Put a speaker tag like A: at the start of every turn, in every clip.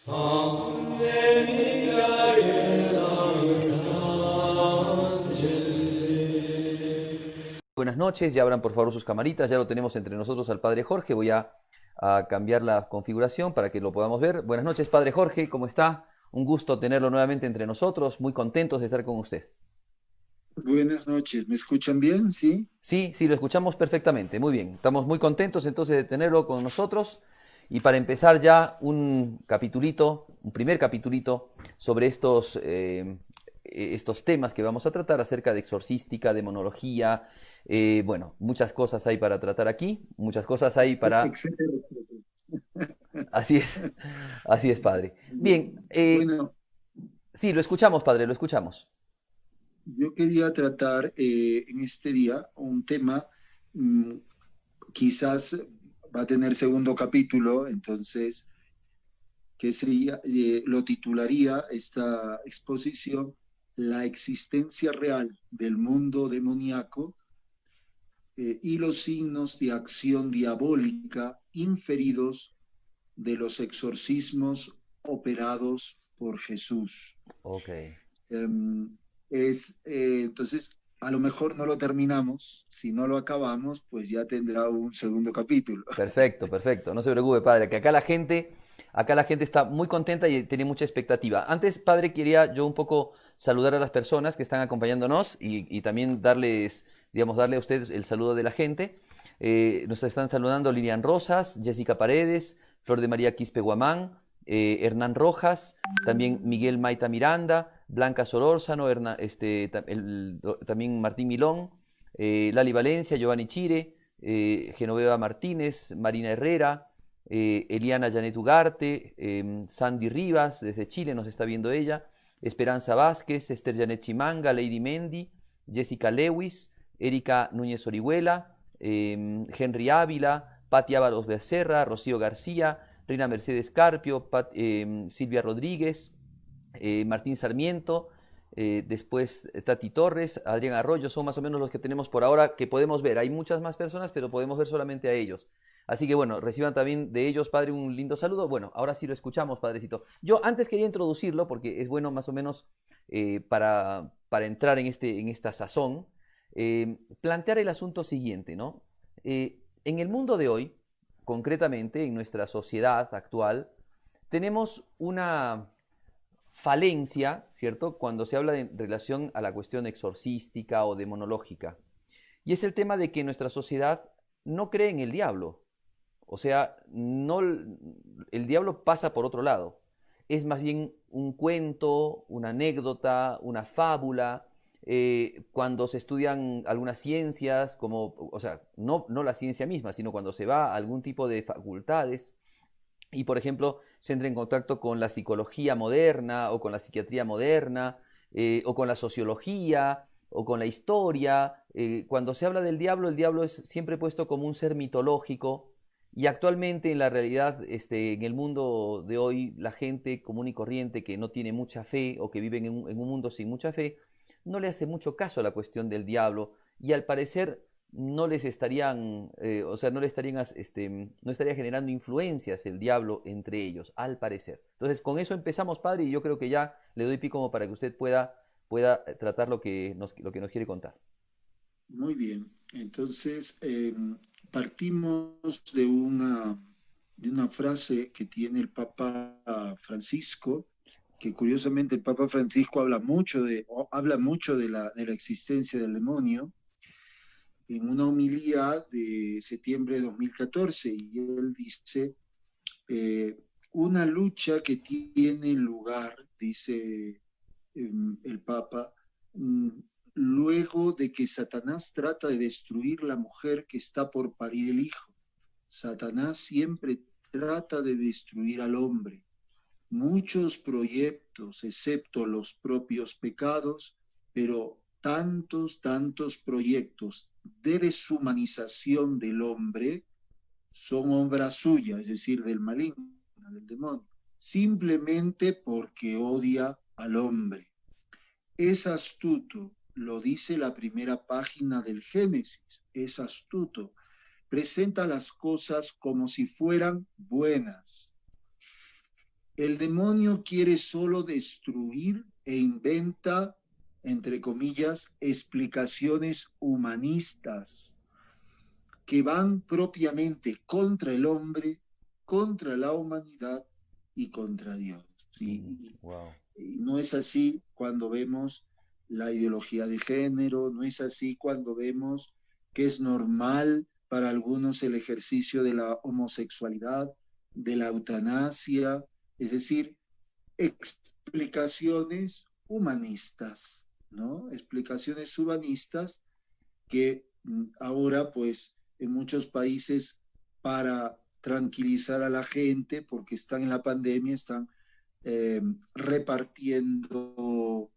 A: Salve Micael Arcángel.
B: Buenas noches, ya abran por favor sus camaritas, ya lo tenemos entre nosotros al Padre Jorge, voy a cambiar la configuración para que lo podamos ver. Buenas noches, Padre Jorge, ¿cómo está? Un gusto tenerlo nuevamente entre nosotros, muy contentos de estar con usted.
C: Buenas noches, ¿me escuchan bien? ¿Sí?
B: Sí, sí, lo escuchamos perfectamente, muy bien. Estamos muy contentos entonces de tenerlo con nosotros y para empezar ya un capitulito, un primer capitulito sobre estos temas que vamos a tratar acerca de exorcística, demonología. Bueno, muchas cosas hay para tratar aquí, muchas cosas hay para...
C: Excelente.
B: Así es, así es, padre. Bien,
C: Bueno,
B: sí, lo escuchamos, padre, lo escuchamos.
C: yo quería tratar en este día un tema, mm, quizás va a tener segundo capítulo, entonces, que sería, lo titularía esta exposición, La existencia real del mundo demoníaco y los signos de acción diabólica inferidos de los exorcismos operados por Jesús.
B: Ok.
C: Um, entonces, a lo mejor no lo terminamos, si no lo acabamos, pues ya tendrá un segundo capítulo.
B: Perfecto, perfecto. No se preocupe, padre, que acá la gente está muy contenta y tiene mucha expectativa. Antes, padre, quería yo un poco saludar a las personas que están acompañándonos y también darles, digamos, darle a ustedes el saludo de la gente. Nos están saludando Lilian Rosas, Jessica Paredes, Flor de María Quispe Guamán, Hernán Rojas, también Miguel Maita Miranda, Blanca Solórzano, también Martín Milón, Lali Valencia, Giovanni Chire, Genoveva Martínez, Marina Herrera, Eliana Janet Ugarte, Sandy Rivas, desde Chile nos está viendo ella, Esperanza Vázquez, Esther Janet Chimanga, Lady Mendy, Jessica Lewis, Erika Núñez Orihuela, Henry Ávila, Pati Ábalos Becerra, Rocío García, Reina Mercedes Carpio, Silvia Rodríguez, Martín Sarmiento, después Tati Torres, Adrián Arroyo, son más o menos los que tenemos por ahora que podemos ver. Hay muchas más personas, pero podemos ver solamente a ellos. Así que bueno, reciban también de ellos, padre, un lindo saludo. Bueno, ahora sí lo escuchamos, padrecito. Yo antes quería introducirlo porque es bueno más o menos para entrar en esta sazón, plantear el asunto siguiente, ¿no? En el mundo de hoy, concretamente en nuestra sociedad actual, tenemos una falencia, ¿cierto? Cuando se habla en relación a la cuestión exorcística o demonológica. Y es el tema de que nuestra sociedad no cree en el diablo. O sea, no, el diablo pasa por otro lado. Es más bien un cuento, una anécdota, una fábula. Cuando se estudian algunas ciencias, como, o sea, no la ciencia misma, sino cuando se va a algún tipo de facultades, y, por ejemplo, se entra en contacto con la psicología moderna o con la psiquiatría moderna o con la sociología o con la historia. Cuando se habla del diablo, el diablo es siempre puesto como un ser mitológico y actualmente en la realidad, en el mundo de hoy, la gente común y corriente que no tiene mucha fe o que vive en un mundo sin mucha fe, no le hace mucho caso a la cuestión del diablo y al parecer no les estarían, o sea, no le estarían, no estaría generando influencias el diablo entre ellos, al parecer. Entonces, con eso empezamos, padre, y yo creo que ya le doy pico como para que usted pueda tratar lo que nos quiere contar.
C: Muy bien, entonces partimos de una frase que tiene el Papa Francisco, que curiosamente el Papa Francisco habla mucho de la existencia del demonio en una homilía de septiembre de 2014, y él dice, eh, una lucha que tiene lugar, dice el Papa, luego de que Satanás trata de destruir la mujer que está por parir el hijo. Satanás siempre trata de destruir al hombre. Muchos proyectos, excepto los propios pecados, pero tantos proyectos de deshumanización del hombre son obra suya, es decir, del maligno, del demonio, simplemente porque odia al hombre. Es astuto, lo dice la primera página del Génesis, es astuto, presenta las cosas como si fueran buenas. El demonio quiere solo destruir e inventa, entre comillas, explicaciones humanistas que van propiamente contra el hombre, contra la humanidad y contra Dios.
B: Wow.
C: Y no es así cuando vemos la ideología de género, no es así cuando vemos que es normal para algunos el ejercicio de la homosexualidad, de la eutanasia, es decir, explicaciones humanistas, ¿no? Explicaciones humanistas que ahora, pues, en muchos países, para tranquilizar a la gente, porque están en la pandemia, están repartiendo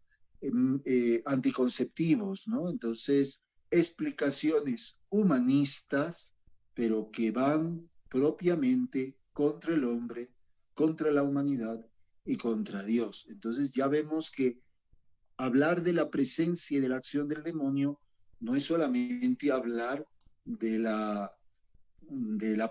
C: anticonceptivos, ¿no? Entonces, explicaciones humanistas, pero que van propiamente contra el hombre, contra la humanidad y contra Dios. Entonces ya vemos que hablar de la presencia y de la acción del demonio no es solamente hablar de la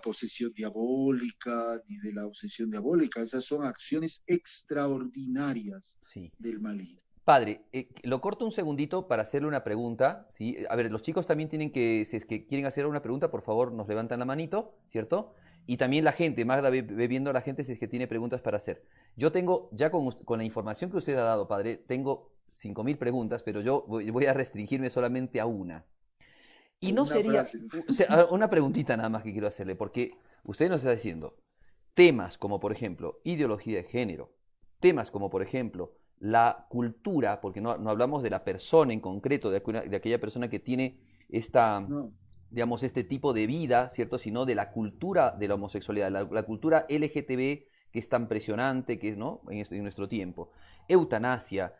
C: posesión diabólica ni de la obsesión diabólica, esas son acciones extraordinarias
B: Sí.
C: del maligno.
B: Padre, lo corto un segundito para hacerle una pregunta, ¿sí? A ver, los chicos también tienen que, si es que quieren hacer una pregunta, por favor nos levantan la manito, ¿cierto? Y también la gente, Magda ve viendo a la gente si es que tiene preguntas para hacer. Yo tengo, ya con la información que usted ha dado, padre, tengo 5.000 preguntas, pero yo voy a restringirme solamente a una. Y no
C: Una
B: sería,
C: frase.
B: o sea, una preguntita nada más que quiero hacerle, porque usted nos está diciendo temas como, por ejemplo, ideología de género, temas como, por ejemplo, la cultura, porque no hablamos de la persona en concreto, de aquella persona que tiene esta,
C: No,
B: digamos, este tipo de vida, ¿cierto? Sino de la cultura de la homosexualidad, la cultura LGTB que es tan presionante, que, ¿no? En nuestro tiempo. Eutanasia,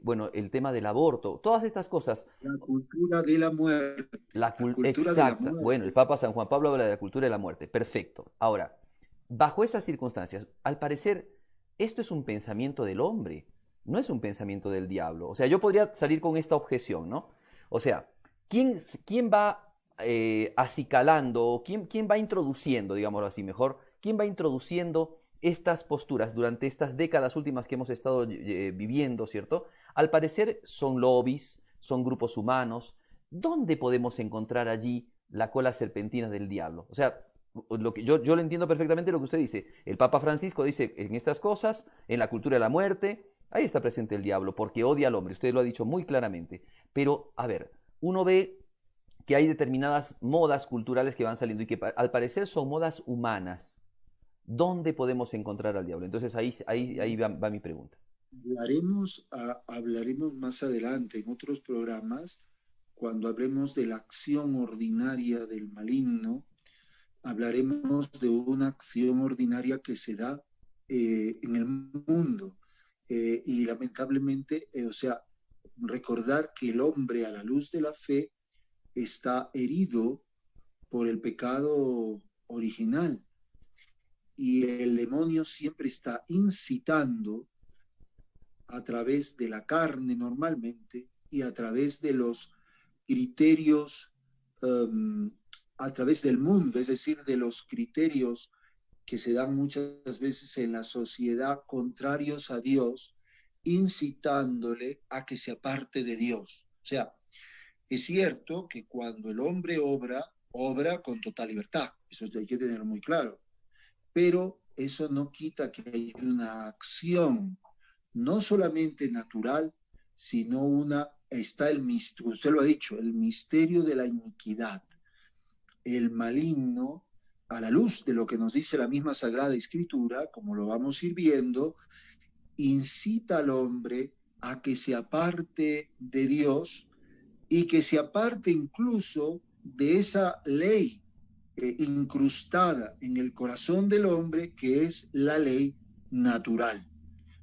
B: bueno, el tema del aborto, todas estas cosas.
C: la cultura de la muerte, la cultura de la
B: Exacta. Bueno, el
C: muerte.
B: Papa San Juan Pablo habla de la cultura de la muerte. Perfecto. Ahora, bajo esas circunstancias, al parecer, esto es un pensamiento del hombre, no es un pensamiento del diablo. O sea, yo podría salir con esta objeción, ¿no? O sea, ¿quién va acicalando, o quién va introduciendo, digámoslo así mejor, quién va introduciendo estas posturas durante estas décadas últimas que hemos estado viviendo, ¿cierto? Al parecer son lobbies, son grupos humanos. ¿Dónde podemos encontrar allí la cola serpentina del diablo? O sea, yo le entiendo perfectamente lo que usted dice. El Papa Francisco dice en estas cosas, en la cultura de la muerte, ahí está presente el diablo, porque odia al hombre. Usted lo ha dicho muy claramente. Pero, a ver, uno ve que hay determinadas modas culturales que van saliendo y que al parecer son modas humanas. ¿Dónde podemos encontrar al diablo? Entonces ahí va mi pregunta.
C: Hablaremos más adelante en otros programas, cuando hablemos de la acción ordinaria del maligno, hablaremos de una acción ordinaria que se da en el mundo. Y lamentablemente, o sea, recordar que el hombre a la luz de la fe está herido por el pecado original y el demonio siempre está incitando a través de la carne normalmente y a través de los criterios, a través del mundo, es decir, de los criterios que se dan muchas veces en la sociedad contrarios a Dios, incitándole a que se aparte de Dios. O sea, es cierto que cuando el hombre obra con total libertad, eso hay que tenerlo muy claro, pero eso no quita que hay una acción, no solamente natural, sino está el misterio, usted lo ha dicho, el misterio de la iniquidad. El maligno, a la luz de lo que nos dice la misma Sagrada Escritura, como lo vamos a ir viendo, incita al hombre a que se aparte de Dios y que se aparte incluso de esa ley incrustada en el corazón del hombre, que es la ley natural,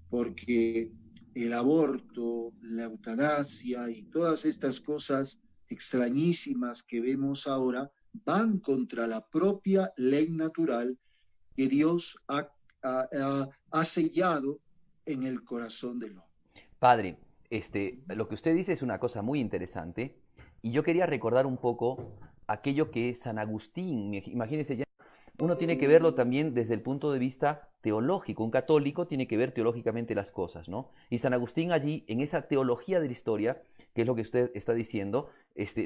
C: porque el aborto, la eutanasia y todas estas cosas extrañísimas que vemos ahora van contra la propia ley natural que Dios ha sellado en el corazón del hombre.
B: Padre, lo que usted dice es una cosa muy interesante y yo quería recordar un poco aquello que San Agustín, imagínense ya, uno tiene que verlo también desde el punto de vista teológico. Un católico tiene que ver teológicamente las cosas, ¿no? Y San Agustín allí, en esa teología de la historia, que es lo que usted está diciendo,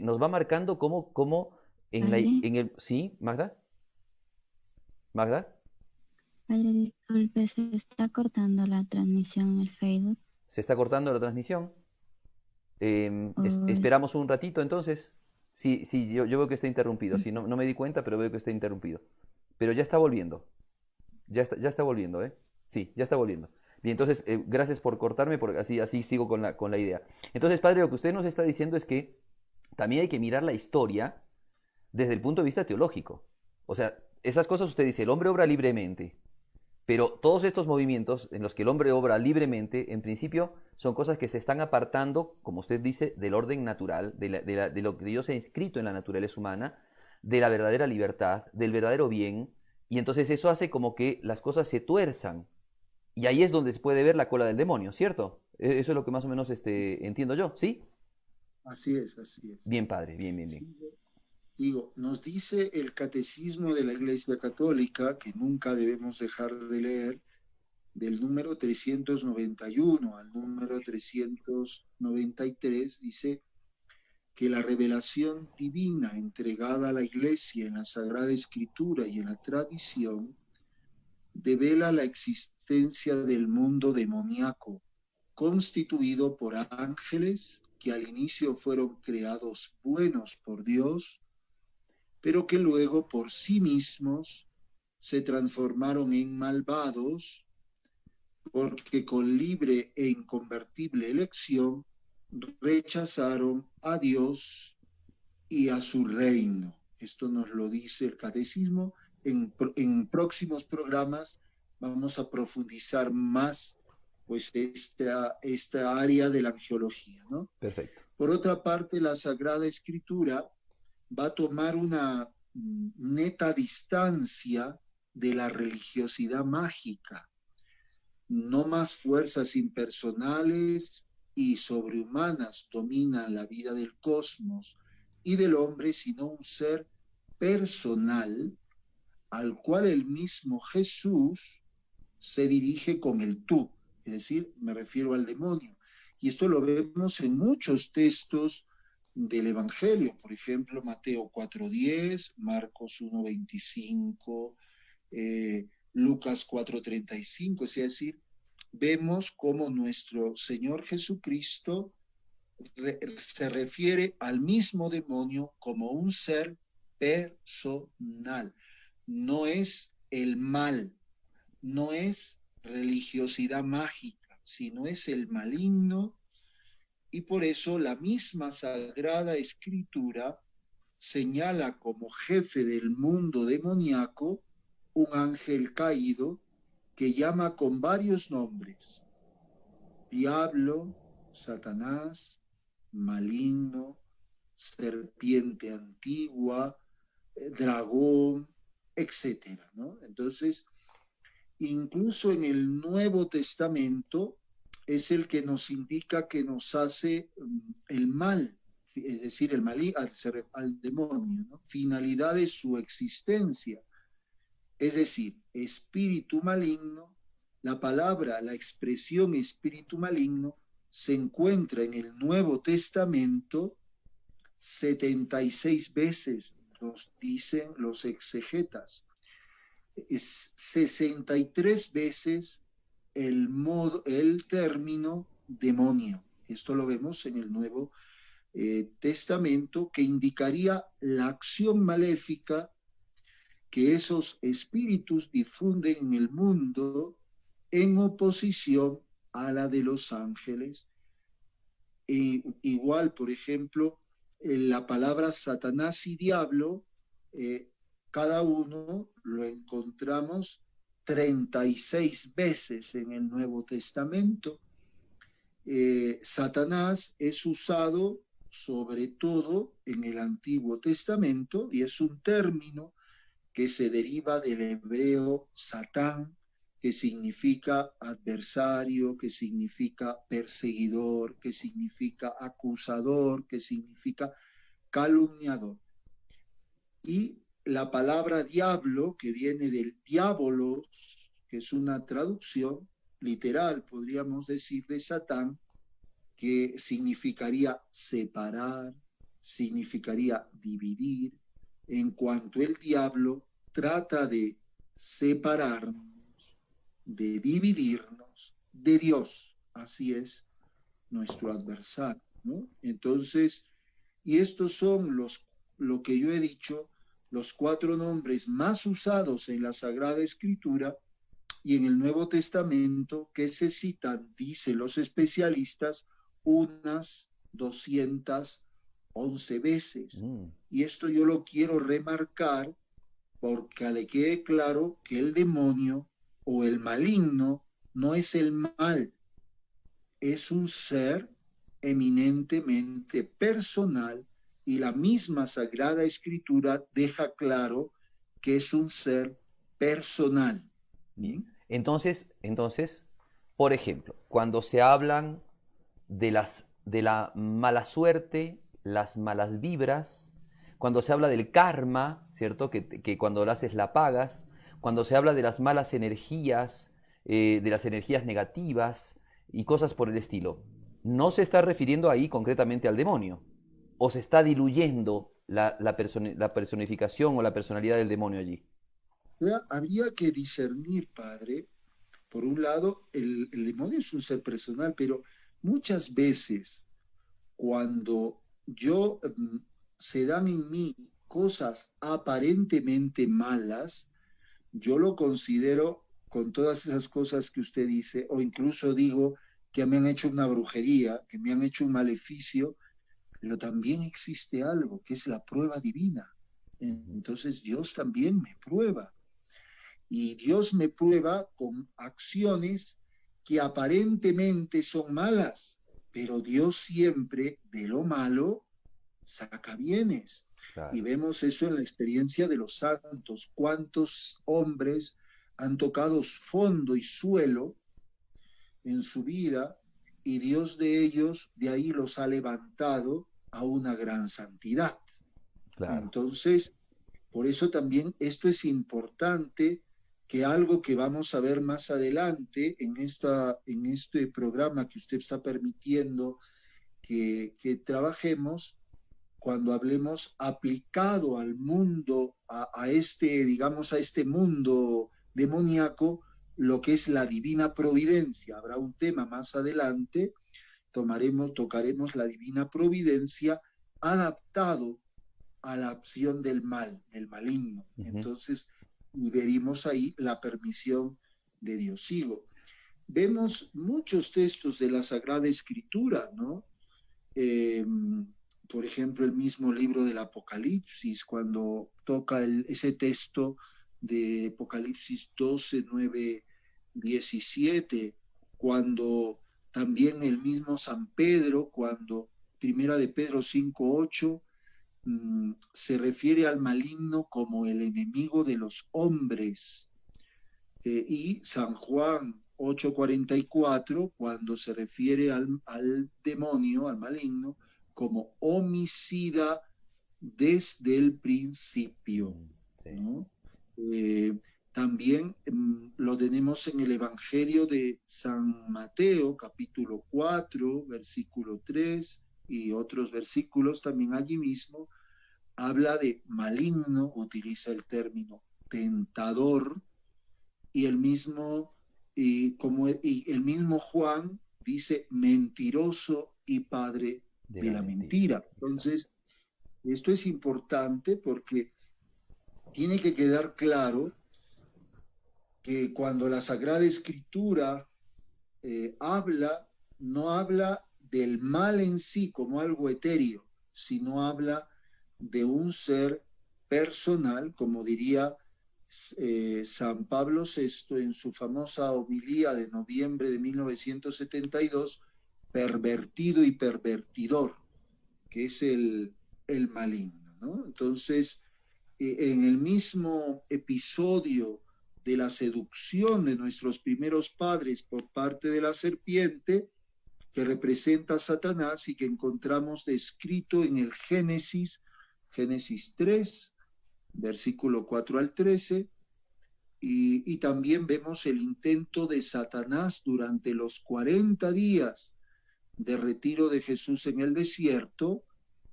B: nos va marcando cómo
D: Padre,
B: ¿Sí, Magda? ¿Magda?
D: padre, disculpe, se está cortando la transmisión en el Facebook.
B: ¿Se está cortando la transmisión?
D: Uy,
B: Esperamos un ratito entonces. Sí, sí, yo veo que está interrumpido. Sí, no me di cuenta, pero veo que está interrumpido. Pero ya está volviendo. Ya está volviendo, ¿eh? Sí, ya está volviendo. Bien, entonces, gracias por cortarme, porque así sigo con la idea. Entonces, padre, lo que usted nos está diciendo es que también hay que mirar la historia desde el punto de vista teológico. O sea, esas cosas usted dice, el hombre obra libremente, pero todos estos movimientos en los que el hombre obra libremente, en principio, son cosas que se están apartando, como usted dice, del orden natural, de lo que Dios ha inscrito en la naturaleza humana, de la verdadera libertad, del verdadero bien, y entonces eso hace como que las cosas se tuerzan. Y ahí es donde se puede ver la cola del demonio, ¿cierto? Eso es lo que más o menos entiendo yo, ¿sí?
C: Así es, así es.
B: Bien, padre, bien, bien, bien.
C: Sí, digo, nos dice el Catecismo de la Iglesia Católica, que nunca debemos dejar de leer, del número 391 al número 393, dice que la revelación divina entregada a la Iglesia en la Sagrada Escritura y en la tradición devela la existencia del mundo demoníaco, constituido por ángeles que al inicio fueron creados buenos por Dios, pero que luego por sí mismos se transformaron en malvados, porque con libre e inconvertible elección rechazaron a Dios y a su reino. Esto nos lo dice el Catecismo. En próximos programas vamos a profundizar más pues esta área de la angiología, ¿no?
B: Perfecto.
C: Por otra parte, la Sagrada Escritura va a tomar una neta distancia de la religiosidad mágica. No más fuerzas impersonales y sobrehumanas dominan la vida del cosmos y del hombre, sino un ser personal al cual el mismo Jesús se dirige con el tú, es decir, me refiero al demonio. Y esto lo vemos en muchos textos del Evangelio, por ejemplo, Mateo 4:10, Marcos 1:25, Lucas 4:35, es decir, vemos cómo nuestro Señor Jesucristo se refiere al mismo demonio como un ser personal. No es el mal, no es religiosidad mágica, sino es el maligno, y por eso la misma Sagrada Escritura señala como jefe del mundo demoníaco un ángel caído que llama con varios nombres: diablo, Satanás, maligno, serpiente antigua, dragón, etcétera, ¿no? Entonces, incluso en el Nuevo Testamento es el que nos indica que nos hace el mal, es decir, el mal al demonio, ¿no? Finalidad de su existencia. Es decir, espíritu maligno, la palabra, la expresión espíritu maligno se encuentra en el Nuevo Testamento 76 veces, nos dicen los exegetas. Es 63 veces el término demonio. Esto lo vemos en el Nuevo Testamento, que indicaría la acción maléfica que esos espíritus difunden en el mundo en oposición a la de los ángeles. Igual, por ejemplo, la palabra Satanás y diablo, cada uno lo encontramos 36 veces en el Nuevo Testamento. Satanás es usado sobre todo en el Antiguo Testamento y es un término que se deriva del hebreo Satán, que significa adversario, que significa perseguidor, que significa acusador, que significa calumniador. Y la palabra diablo, que viene del diabolos, que es una traducción literal, podríamos decir, de Satán, que significaría separar, significaría dividir, en cuanto el diablo trata de separarnos, de dividirnos de Dios. Así es nuestro adversario, ¿no? Entonces, y estos son lo que yo he dicho, los 4 nombres más usados en la Sagrada Escritura y en el Nuevo Testamento, que se citan, dicen los especialistas, unas 211 veces. Y esto yo lo quiero remarcar porque le quede claro que el demonio o el maligno no es el mal, es un ser eminentemente personal, y la misma Sagrada Escritura deja claro que es un ser personal.
B: Bien. Entonces, por ejemplo, cuando se hablan de la mala suerte, las malas vibras, cuando se habla del karma, ¿cierto? Que cuando lo haces la pagas, cuando se habla de las malas energías, de las energías negativas y cosas por el estilo, no se está refiriendo ahí concretamente al demonio, o se está diluyendo la personificación o la personalidad del demonio allí.
C: Habría que discernir, padre. Por un lado, el demonio es un ser personal, pero muchas veces cuando se dan en mí cosas aparentemente malas, yo lo considero con todas esas cosas que usted dice, o incluso digo que me han hecho una brujería, que me han hecho un maleficio, pero también existe algo que es la prueba divina. Entonces Dios también me prueba. Y Dios me prueba con acciones que aparentemente son malas, pero Dios siempre de lo malo saca bienes.
B: Claro.
C: Y vemos eso en la experiencia de los santos. ¿Cuántos hombres han tocado fondo y suelo en su vida y Dios de ellos de ahí los ha levantado a una gran santidad?
B: Claro.
C: Entonces, por eso también esto es importante, que algo que vamos a ver más adelante en este programa que usted está permitiendo que trabajemos, cuando hablemos aplicado al mundo, a este mundo demoníaco, lo que es la divina providencia. Habrá un tema más adelante, tocaremos la divina providencia adaptado a la acción del mal, del maligno. Entonces, y veremos ahí la permisión de Dios. Sigo. Vemos muchos textos de la Sagrada Escritura, ¿no? Por ejemplo, el mismo libro del Apocalipsis, cuando toca ese texto de Apocalipsis 12, 9, 17, cuando también el mismo San Pedro, cuando Primera de Pedro 5, 8, se refiere al maligno como el enemigo de los hombres, y San Juan 8:44, cuando se refiere al demonio, al maligno, como homicida desde el principio, ¿no? También lo tenemos en el Evangelio de San Mateo, capítulo 4, versículo 3, y otros versículos también allí mismo, habla de maligno, utiliza el término tentador, y el mismo Juan dice mentiroso y padre de la mentira. Entonces, esto es importante porque tiene que quedar claro que cuando la Sagrada Escritura no habla del mal en sí como algo etéreo, sino habla de un ser personal, como diría San Pablo VI en su famosa homilía de noviembre de 1972, pervertido y pervertidor, que es el maligno, ¿no? Entonces, en el mismo episodio de la seducción de nuestros primeros padres por parte de la serpiente, que representa a Satanás y que encontramos descrito en el Génesis 3, versículo 4 al 13, y también vemos el intento de Satanás durante los 40 días de retiro de Jesús en el desierto,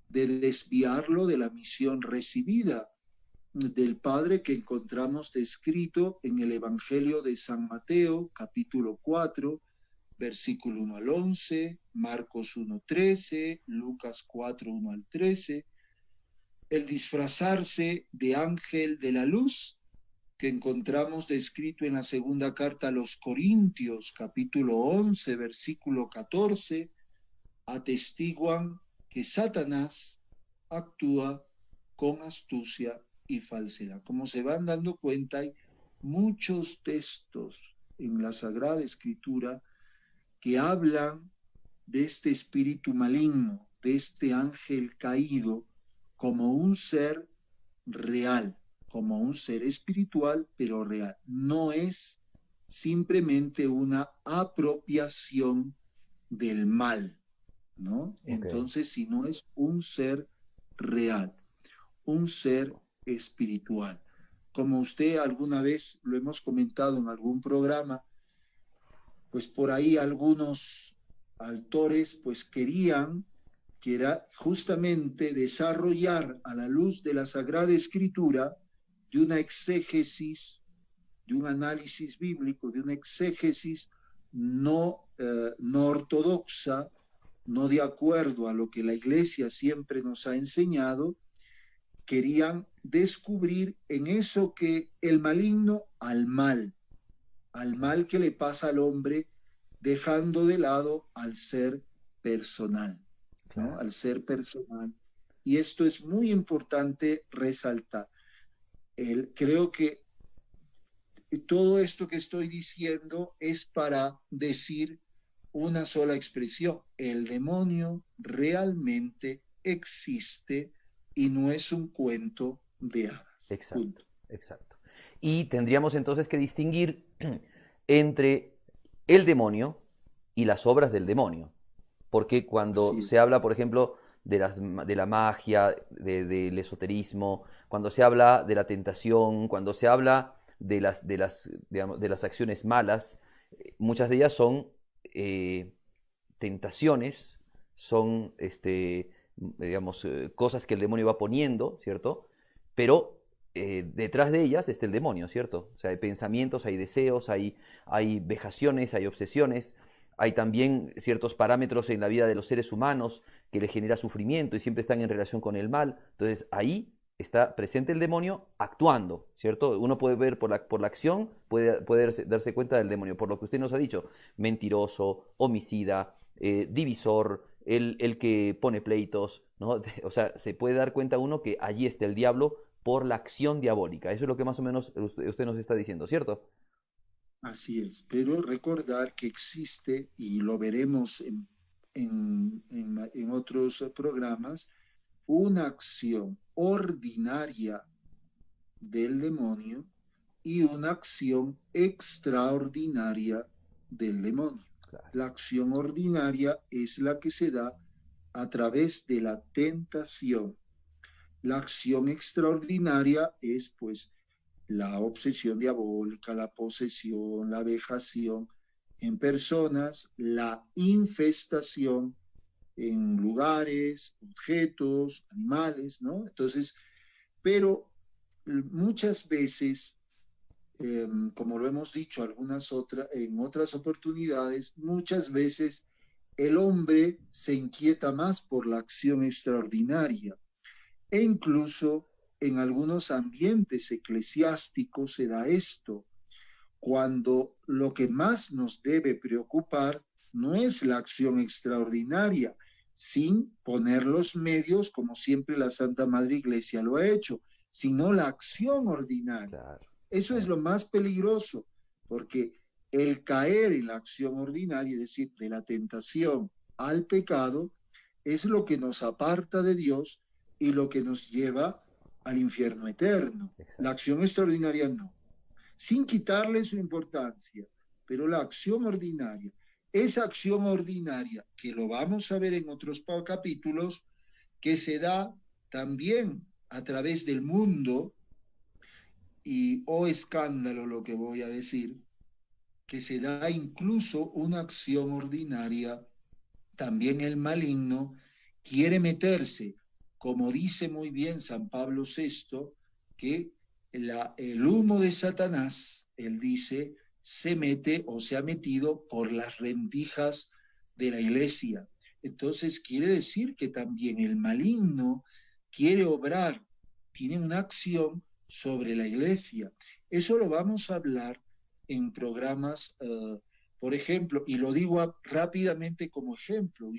C: de desviarlo de la misión recibida del Padre que encontramos descrito en el Evangelio de San Mateo, capítulo 4, versículo 1 al 11, Marcos 1:13, Lucas 4, 1 al 13, el disfrazarse de ángel de la luz que encontramos descrito en la segunda carta a los Corintios, capítulo 11, versículo 14, atestiguan que Satanás actúa con astucia y falsedad. Como se van dando cuenta, hay muchos textos en la Sagrada Escritura que hablan de este espíritu maligno, de este ángel caído, como un ser real, como un ser espiritual, pero real. No es simplemente una apropiación del mal, ¿no?
B: Okay.
C: Entonces, si no es un ser real, un ser espiritual. Como usted alguna vez lo hemos comentado en algún programa, pues por ahí algunos autores pues querían que era justamente desarrollar a la luz de la Sagrada Escritura de una exégesis, de un análisis bíblico, de una exégesis no ortodoxa, no de acuerdo a lo que la Iglesia siempre nos ha enseñado. Querían descubrir en eso que el maligno al mal que le pasa al hombre, dejando de lado al ser personal, ¿no? Al ser personal. Y esto es muy importante resaltar. Creo que todo esto que estoy diciendo es para decir una sola expresión. El demonio realmente existe y no es un cuento de hadas.
B: Exacto,
C: Punto.
B: exacto. Y tendríamos entonces que distinguir entre el demonio y las obras del demonio. Porque cuando se habla, por ejemplo, de la magia, del esoterismo, cuando se habla de la tentación, cuando se habla de las acciones malas, muchas de ellas son tentaciones, son cosas que el demonio va poniendo, ¿cierto? Pero detrás de ellas está el demonio, ¿cierto? O sea, hay pensamientos, hay deseos, hay vejaciones, hay obsesiones, hay también ciertos parámetros en la vida de los seres humanos que les genera sufrimiento y siempre están en relación con el mal. Entonces ahí está presente el demonio actuando, ¿cierto? Uno puede ver por la acción, puede darse cuenta del demonio, por lo que usted nos ha dicho, mentiroso, homicida, divisor, el que pone pleitos, ¿no? O sea, se puede dar cuenta uno que allí está el diablo por la acción diabólica. Eso es lo que más o menos usted nos está diciendo, ¿cierto?
C: Así es, pero recordar que existe, y lo veremos en otros programas, una acción ordinaria del demonio y una acción extraordinaria del demonio.
B: Claro.
C: La acción ordinaria es la que se da a través de la tentación. La acción extraordinaria es pues la obsesión diabólica, la posesión, la vejación en personas, la infestación en lugares, objetos, animales, ¿no? Entonces, pero muchas veces, como lo hemos dicho en otras oportunidades, muchas veces el hombre se inquieta más por la acción extraordinaria. E incluso en algunos ambientes eclesiásticos se da esto, cuando lo que más nos debe preocupar no es la acción extraordinaria, sin poner los medios, como siempre la Santa Madre Iglesia lo ha hecho, sino la acción ordinaria.
B: Claro.
C: Eso es lo más peligroso, porque el caer en la acción ordinaria, es decir, de la tentación al pecado, es lo que nos aparta de Dios y lo que nos lleva al infierno eterno.
B: Exacto.
C: La acción extraordinaria no, sin quitarle su importancia, pero la acción ordinaria, esa acción ordinaria, que lo vamos a ver en otros capítulos, que se da también a través del mundo, y oh escándalo lo que voy a decir, que se da incluso una acción ordinaria, también el maligno quiere meterse, como dice muy bien San Pablo VI, que el humo de Satanás, él dice, se mete o se ha metido por las rendijas de la iglesia. Entonces quiere decir que también el maligno quiere obrar, tiene una acción sobre la iglesia. Eso lo vamos a hablar en programas, por ejemplo, y lo digo rápidamente como ejemplo,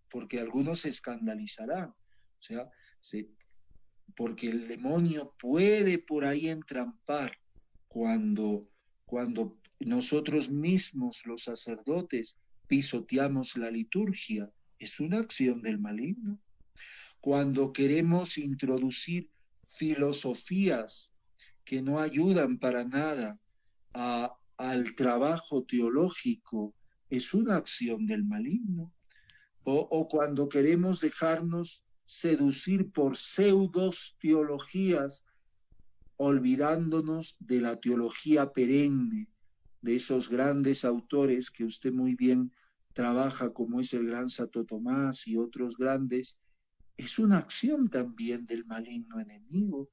C: porque algunos se escandalizarán. O sea, porque el demonio puede por ahí entrampar cuando nosotros mismos, los sacerdotes, pisoteamos la liturgia. Es una acción del maligno. Cuando queremos introducir filosofías que no ayudan para nada al trabajo teológico, es una acción del maligno. O cuando queremos dejarnos seducir por pseudos teologías, olvidándonos de la teología perenne, de esos grandes autores que usted muy bien trabaja, como es el gran Santo Tomás y otros grandes, es una acción también del maligno enemigo.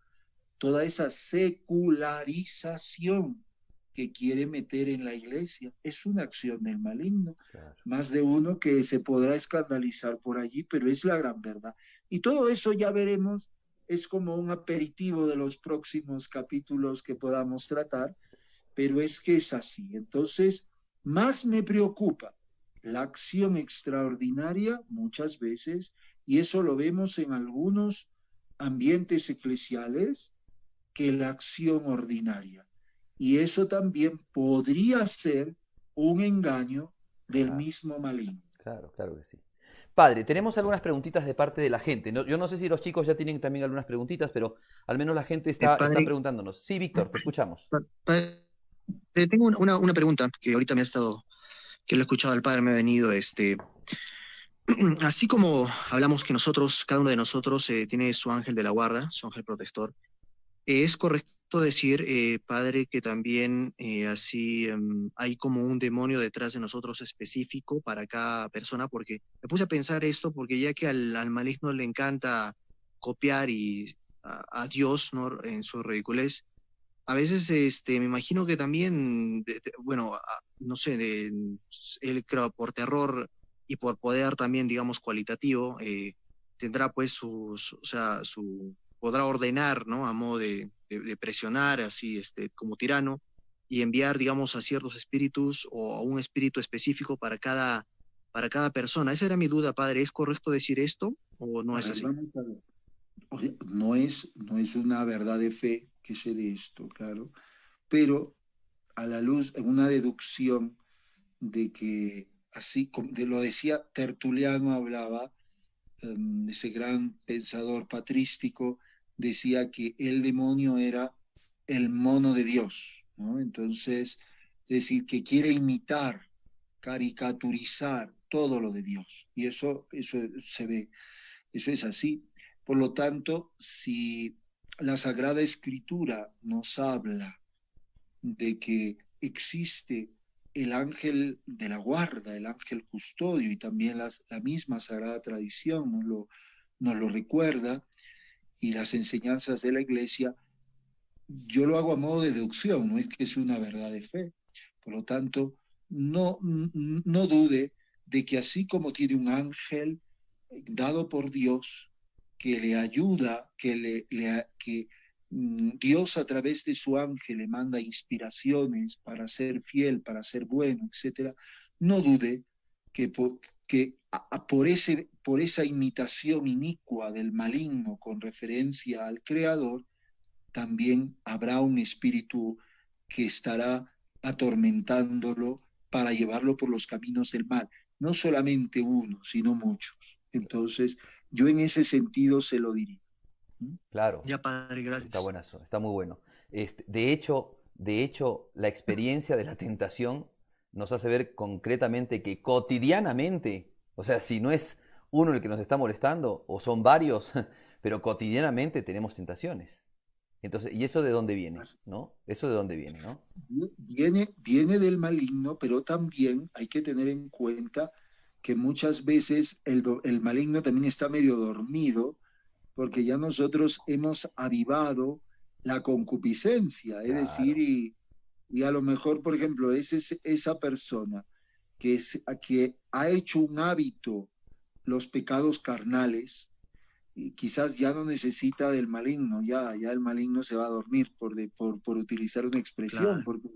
C: Toda esa secularización que quiere meter en la iglesia es una acción del maligno.
B: Claro.
C: Más de uno que se podrá escandalizar por allí, pero es la gran verdad. Y todo eso ya veremos, es como un aperitivo de los próximos capítulos que podamos tratar, pero es que es así. Entonces, más me preocupa la acción extraordinaria muchas veces, y eso lo vemos en algunos ambientes eclesiales, que la acción ordinaria. Y eso también podría ser un engaño del mismo maligno.
B: Claro, claro que sí. Padre, tenemos algunas preguntitas de parte de la gente. Yo no sé si los chicos ya tienen también algunas preguntitas, pero al menos la gente está
E: Padre,
B: preguntándonos. Sí, Víctor, te escuchamos.
E: padre, tengo una pregunta que ahorita que lo he escuchado al padre, me ha venido, así como hablamos que nosotros, cada uno de nosotros tiene su ángel de la guarda, su ángel protector, ¿es correcto decir, padre, que también así hay como un demonio detrás de nosotros específico para cada persona? Porque me puse a pensar esto, porque ya que al maligno le encanta copiar a Dios, ¿no?, en su ridiculez, a veces me imagino que también, bueno, no sé, él creo por terror y por poder también, digamos, cualitativo, tendrá pues o sea, podrá ordenar, ¿no? A modo de presionar así, como tirano, y enviar, digamos, a ciertos espíritus o a un espíritu específico para cada persona. Esa era mi duda, padre. ¿Es correcto decir esto o no es así?
C: Vamos a ver. O sea, no es una verdad de fe que se dé esto, claro, pero a la luz, en una deducción de que, así como lo decía Tertuliano, hablaba, ese gran pensador patrístico, decía que el demonio era el mono de Dios, ¿no? Entonces, es decir, que quiere imitar, caricaturizar todo lo de Dios, y eso se ve, eso es así. Por lo tanto, si la Sagrada Escritura nos habla de que existe el ángel de la guarda, el ángel custodio, y también la misma Sagrada Tradición nos lo recuerda, y las enseñanzas de la Iglesia, yo lo hago a modo de deducción, no es que es una verdad de fe. Por lo tanto, no dude de que así como tiene un ángel dado por Dios que le ayuda, que Dios a través de su ángel le manda inspiraciones para ser fiel, para ser bueno, etc., no dude que por esa imitación inicua del maligno con referencia al Creador, también habrá un espíritu que estará atormentándolo para llevarlo por los caminos del mal. No solamente uno, sino muchos. Entonces, yo en ese sentido se lo diría.
B: Claro.
E: Ya, padre, gracias.
B: Está buenazo, está muy bueno. De hecho, la experiencia de la tentación nos hace ver concretamente que cotidianamente, o sea, si no es uno el que nos está molestando, o son varios, pero cotidianamente tenemos tentaciones. Entonces, ¿y eso de dónde viene? ¿No? ¿Eso de dónde viene, no?
C: Viene del maligno, pero también hay que tener en cuenta que muchas veces el maligno también está medio dormido, porque ya nosotros hemos avivado la concupiscencia, es decir,
B: Claro.
C: y a lo mejor, por ejemplo, esa persona que ha hecho un hábito los pecados carnales, y quizás ya no necesita del maligno, ya el maligno se va a dormir, por utilizar una expresión,
E: Claro.
C: porque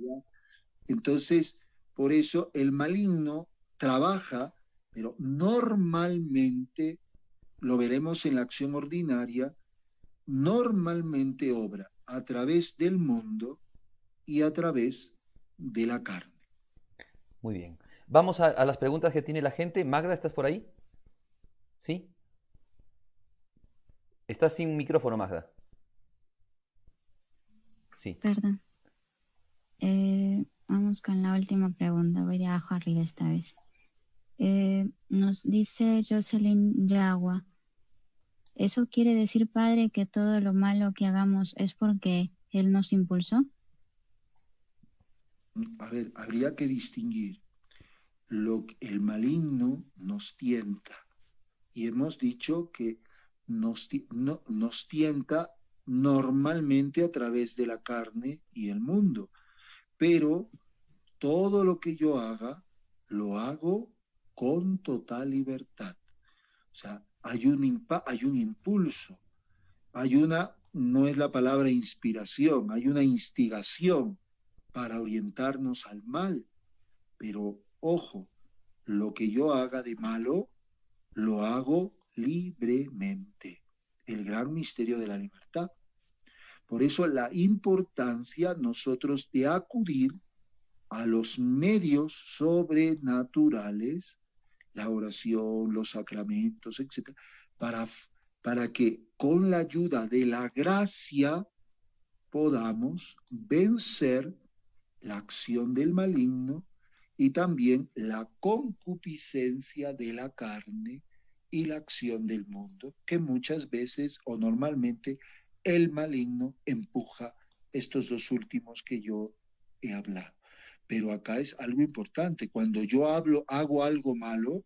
C: entonces, por eso el maligno trabaja, pero normalmente, lo veremos en la acción ordinaria, normalmente obra a través del mundo y a través de la carne.
B: Muy bien. Vamos a las preguntas que tiene la gente. Magda, ¿estás por ahí? ¿Sí? Estás sin micrófono, Magda. Sí.
D: Perdón. Vamos con la última pregunta. Voy de abajo arriba esta vez. Nos dice Jocelyn Yagua. ¿Eso quiere decir, padre, que todo lo malo que hagamos es porque Él nos impulsó?
C: A ver, habría que distinguir el maligno nos tienta. Y hemos dicho que nos tienta normalmente a través de la carne y el mundo. Pero todo lo que yo haga, lo hago con total libertad. O sea, hay un impulso, no es la palabra inspiración, hay una instigación para orientarnos al mal. Pero ojo, lo que yo haga de malo, lo hago libremente. El gran misterio de la libertad. Por eso la importancia nosotros de acudir a los medios sobrenaturales, la oración, los sacramentos, etcétera, para que con la ayuda de la gracia podamos vencer la acción del maligno y también la concupiscencia de la carne y la acción del mundo, que muchas veces o normalmente el maligno empuja estos dos últimos que yo he hablado. Pero acá es algo importante. Cuando yo hago algo malo,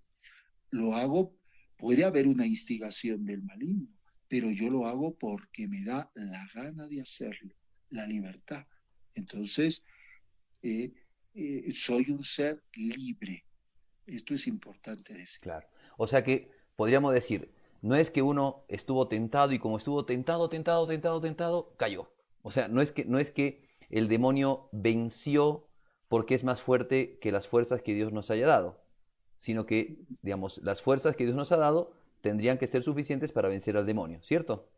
C: lo hago, puede haber una instigación del maligno, pero yo lo hago porque me da la gana de hacerlo, la libertad. Entonces, soy un ser libre. Esto es importante decir.
B: Claro. O sea que podríamos decir, no es que uno estuvo tentado y como estuvo tentado, cayó. O sea, no es que el demonio venció porque es más fuerte que las fuerzas que Dios nos haya dado, sino que, digamos, las fuerzas que Dios nos ha dado tendrían que ser suficientes para vencer al demonio, ¿cierto?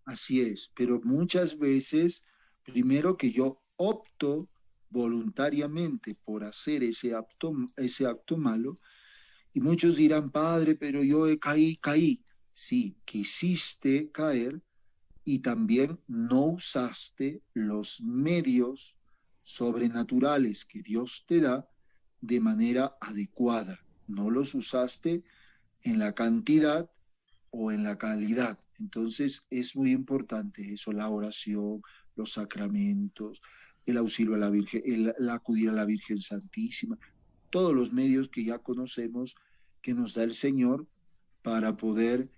C: Así es, pero muchas veces, primero que yo opto voluntariamente por hacer ese acto malo, y muchos dirán, padre, pero yo caí. Sí, quisiste caer y también no usaste los medios sobrenaturales que Dios te da de manera adecuada. No los usaste en la cantidad o en la calidad. Entonces es muy importante eso, la oración, los sacramentos, el auxilio a la Virgen, el acudir a la Virgen Santísima, todos los medios que ya conocemos que nos da el Señor para poder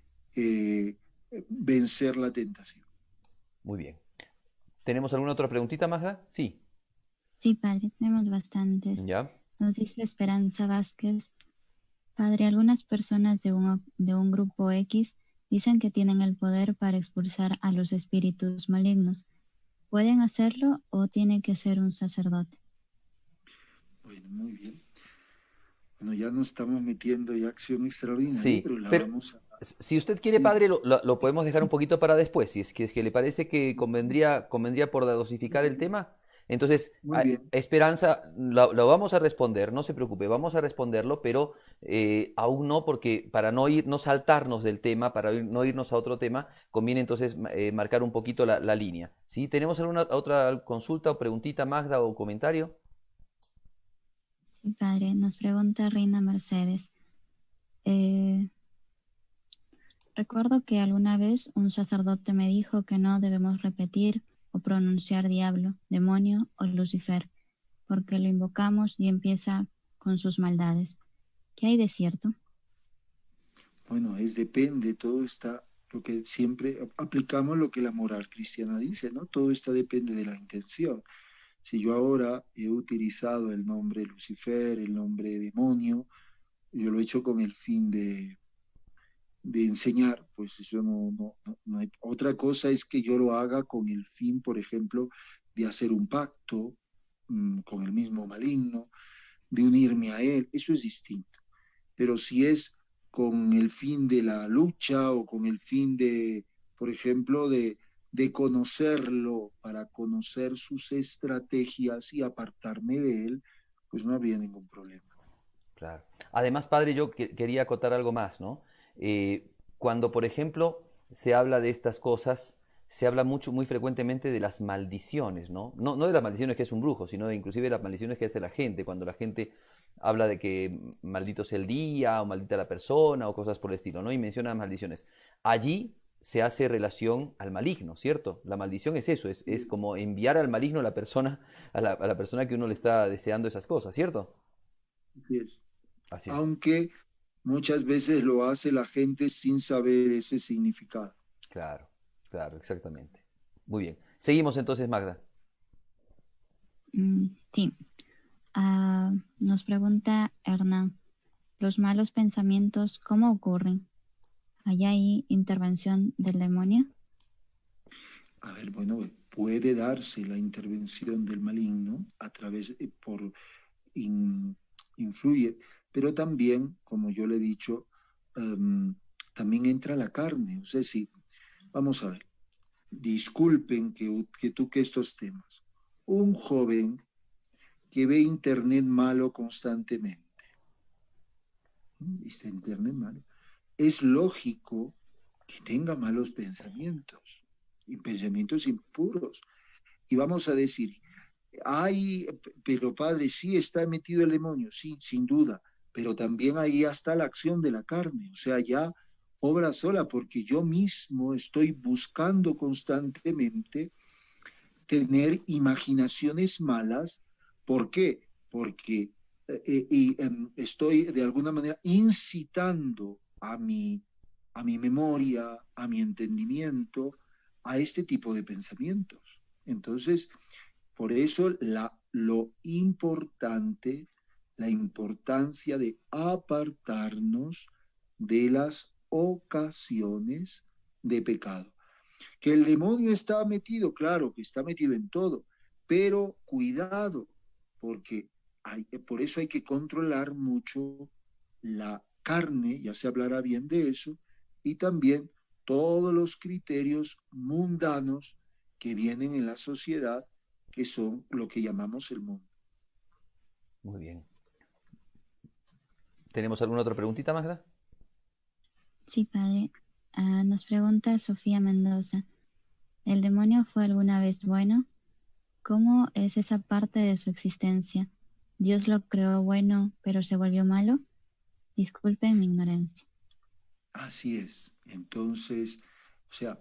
C: vencer la tentación.
B: Muy bien. ¿Tenemos alguna otra preguntita, Magda? Sí.
D: Sí, padre, tenemos bastantes.
B: ¿Ya?
D: Nos dice Esperanza Vázquez. Padre, algunas personas de un grupo X dicen que tienen el poder para expulsar a los espíritus malignos. ¿Pueden hacerlo o tiene que ser un sacerdote?
C: Bueno, muy bien. Bueno, ya nos estamos metiendo ya acción extraordinaria,
B: Sí,
C: pero la
B: pero
C: vamos a...
B: si usted quiere,
C: Sí,
B: padre, lo podemos dejar un poquito para después, si es que le parece que convendría por dosificar el tema. Entonces,
C: muy bien.
B: Esperanza, lo vamos a responder, no se preocupe, vamos a responderlo, pero aún no, porque para no saltarnos del tema, para no irnos a otro tema, conviene entonces marcar un poquito la línea. ¿Sí? ¿Tenemos alguna otra consulta o preguntita, Magda, o comentario?
D: Sí, padre, nos pregunta Reina Mercedes. Eh, Recuerdo que alguna vez un sacerdote me dijo que no debemos repetir o pronunciar diablo, demonio o Lucifer, porque lo invocamos y empieza con sus maldades. ¿Qué hay de cierto?
C: Bueno, depende, todo está, lo que siempre aplicamos lo que la moral cristiana dice, ¿no? Todo está depende de la intención. Si yo ahora he utilizado el nombre Lucifer, el nombre demonio, yo lo he hecho con el fin de enseñar, pues eso no hay. Otra cosa es que yo lo haga con el fin, por ejemplo, de hacer un pacto con el mismo maligno, de unirme a él, eso es distinto. Pero si es con el fin de la lucha o con el fin de, por ejemplo, de conocerlo para conocer sus estrategias y apartarme de él, pues no habría ningún problema.
B: Claro. Además, padre, yo quería acotar algo más, ¿no? Cuando, por ejemplo, se habla de estas cosas, se habla mucho, muy frecuentemente de las maldiciones, ¿no? No de las maldiciones que es un brujo, sino de inclusive las maldiciones que hace la gente, cuando la gente habla de que maldito sea el día, o maldita la persona, o cosas por el estilo, ¿no? Y menciona maldiciones. Allí se hace relación al maligno, ¿cierto? La maldición es eso, es como enviar al maligno a la persona, a la persona que uno le está deseando esas cosas, ¿cierto?
C: Así es.
B: Así es.
C: Aunque muchas veces lo hace la gente sin saber ese significado.
B: Claro, claro, exactamente. Muy bien. Seguimos entonces, Magda.
D: Sí. Nos pregunta Hernán, ¿los malos pensamientos cómo ocurren? ¿Hay ahí intervención del demonio?
C: A ver, bueno, puede darse la intervención del maligno a través, influye, pero también, como yo le he dicho, también entra la carne. O sea, sí, vamos a ver, disculpen que toque estos temas. Un joven que ve internet malo constantemente, ¿viste internet malo? Es lógico que tenga malos pensamientos y pensamientos impuros. Y vamos a decir, ay, pero padre, sí está metido el demonio, sí, sin duda, pero también ahí está la acción de la carne, o sea, ya obra sola, porque yo mismo estoy buscando constantemente tener imaginaciones malas. ¿Por qué? Porque estoy de alguna manera incitando a mi memoria, a mi entendimiento, a este tipo de pensamientos. Entonces, por eso lo importante, la importancia de apartarnos de las ocasiones de pecado. Que el demonio está metido, claro, que está metido en todo, pero cuidado, porque por eso hay que controlar mucho la carne, ya se hablará bien de eso, y también todos los criterios mundanos que vienen en la sociedad, que son lo que llamamos el mundo.
B: Muy bien. ¿Tenemos alguna otra preguntita, Magda?
D: Sí, padre. Nos pregunta Sofía Mendoza, ¿el demonio fue alguna vez bueno? ¿Cómo es esa parte de su existencia? ¿Dios lo creó bueno, pero se volvió malo? Disculpen mi ignorancia.
C: Así es. Entonces, o sea,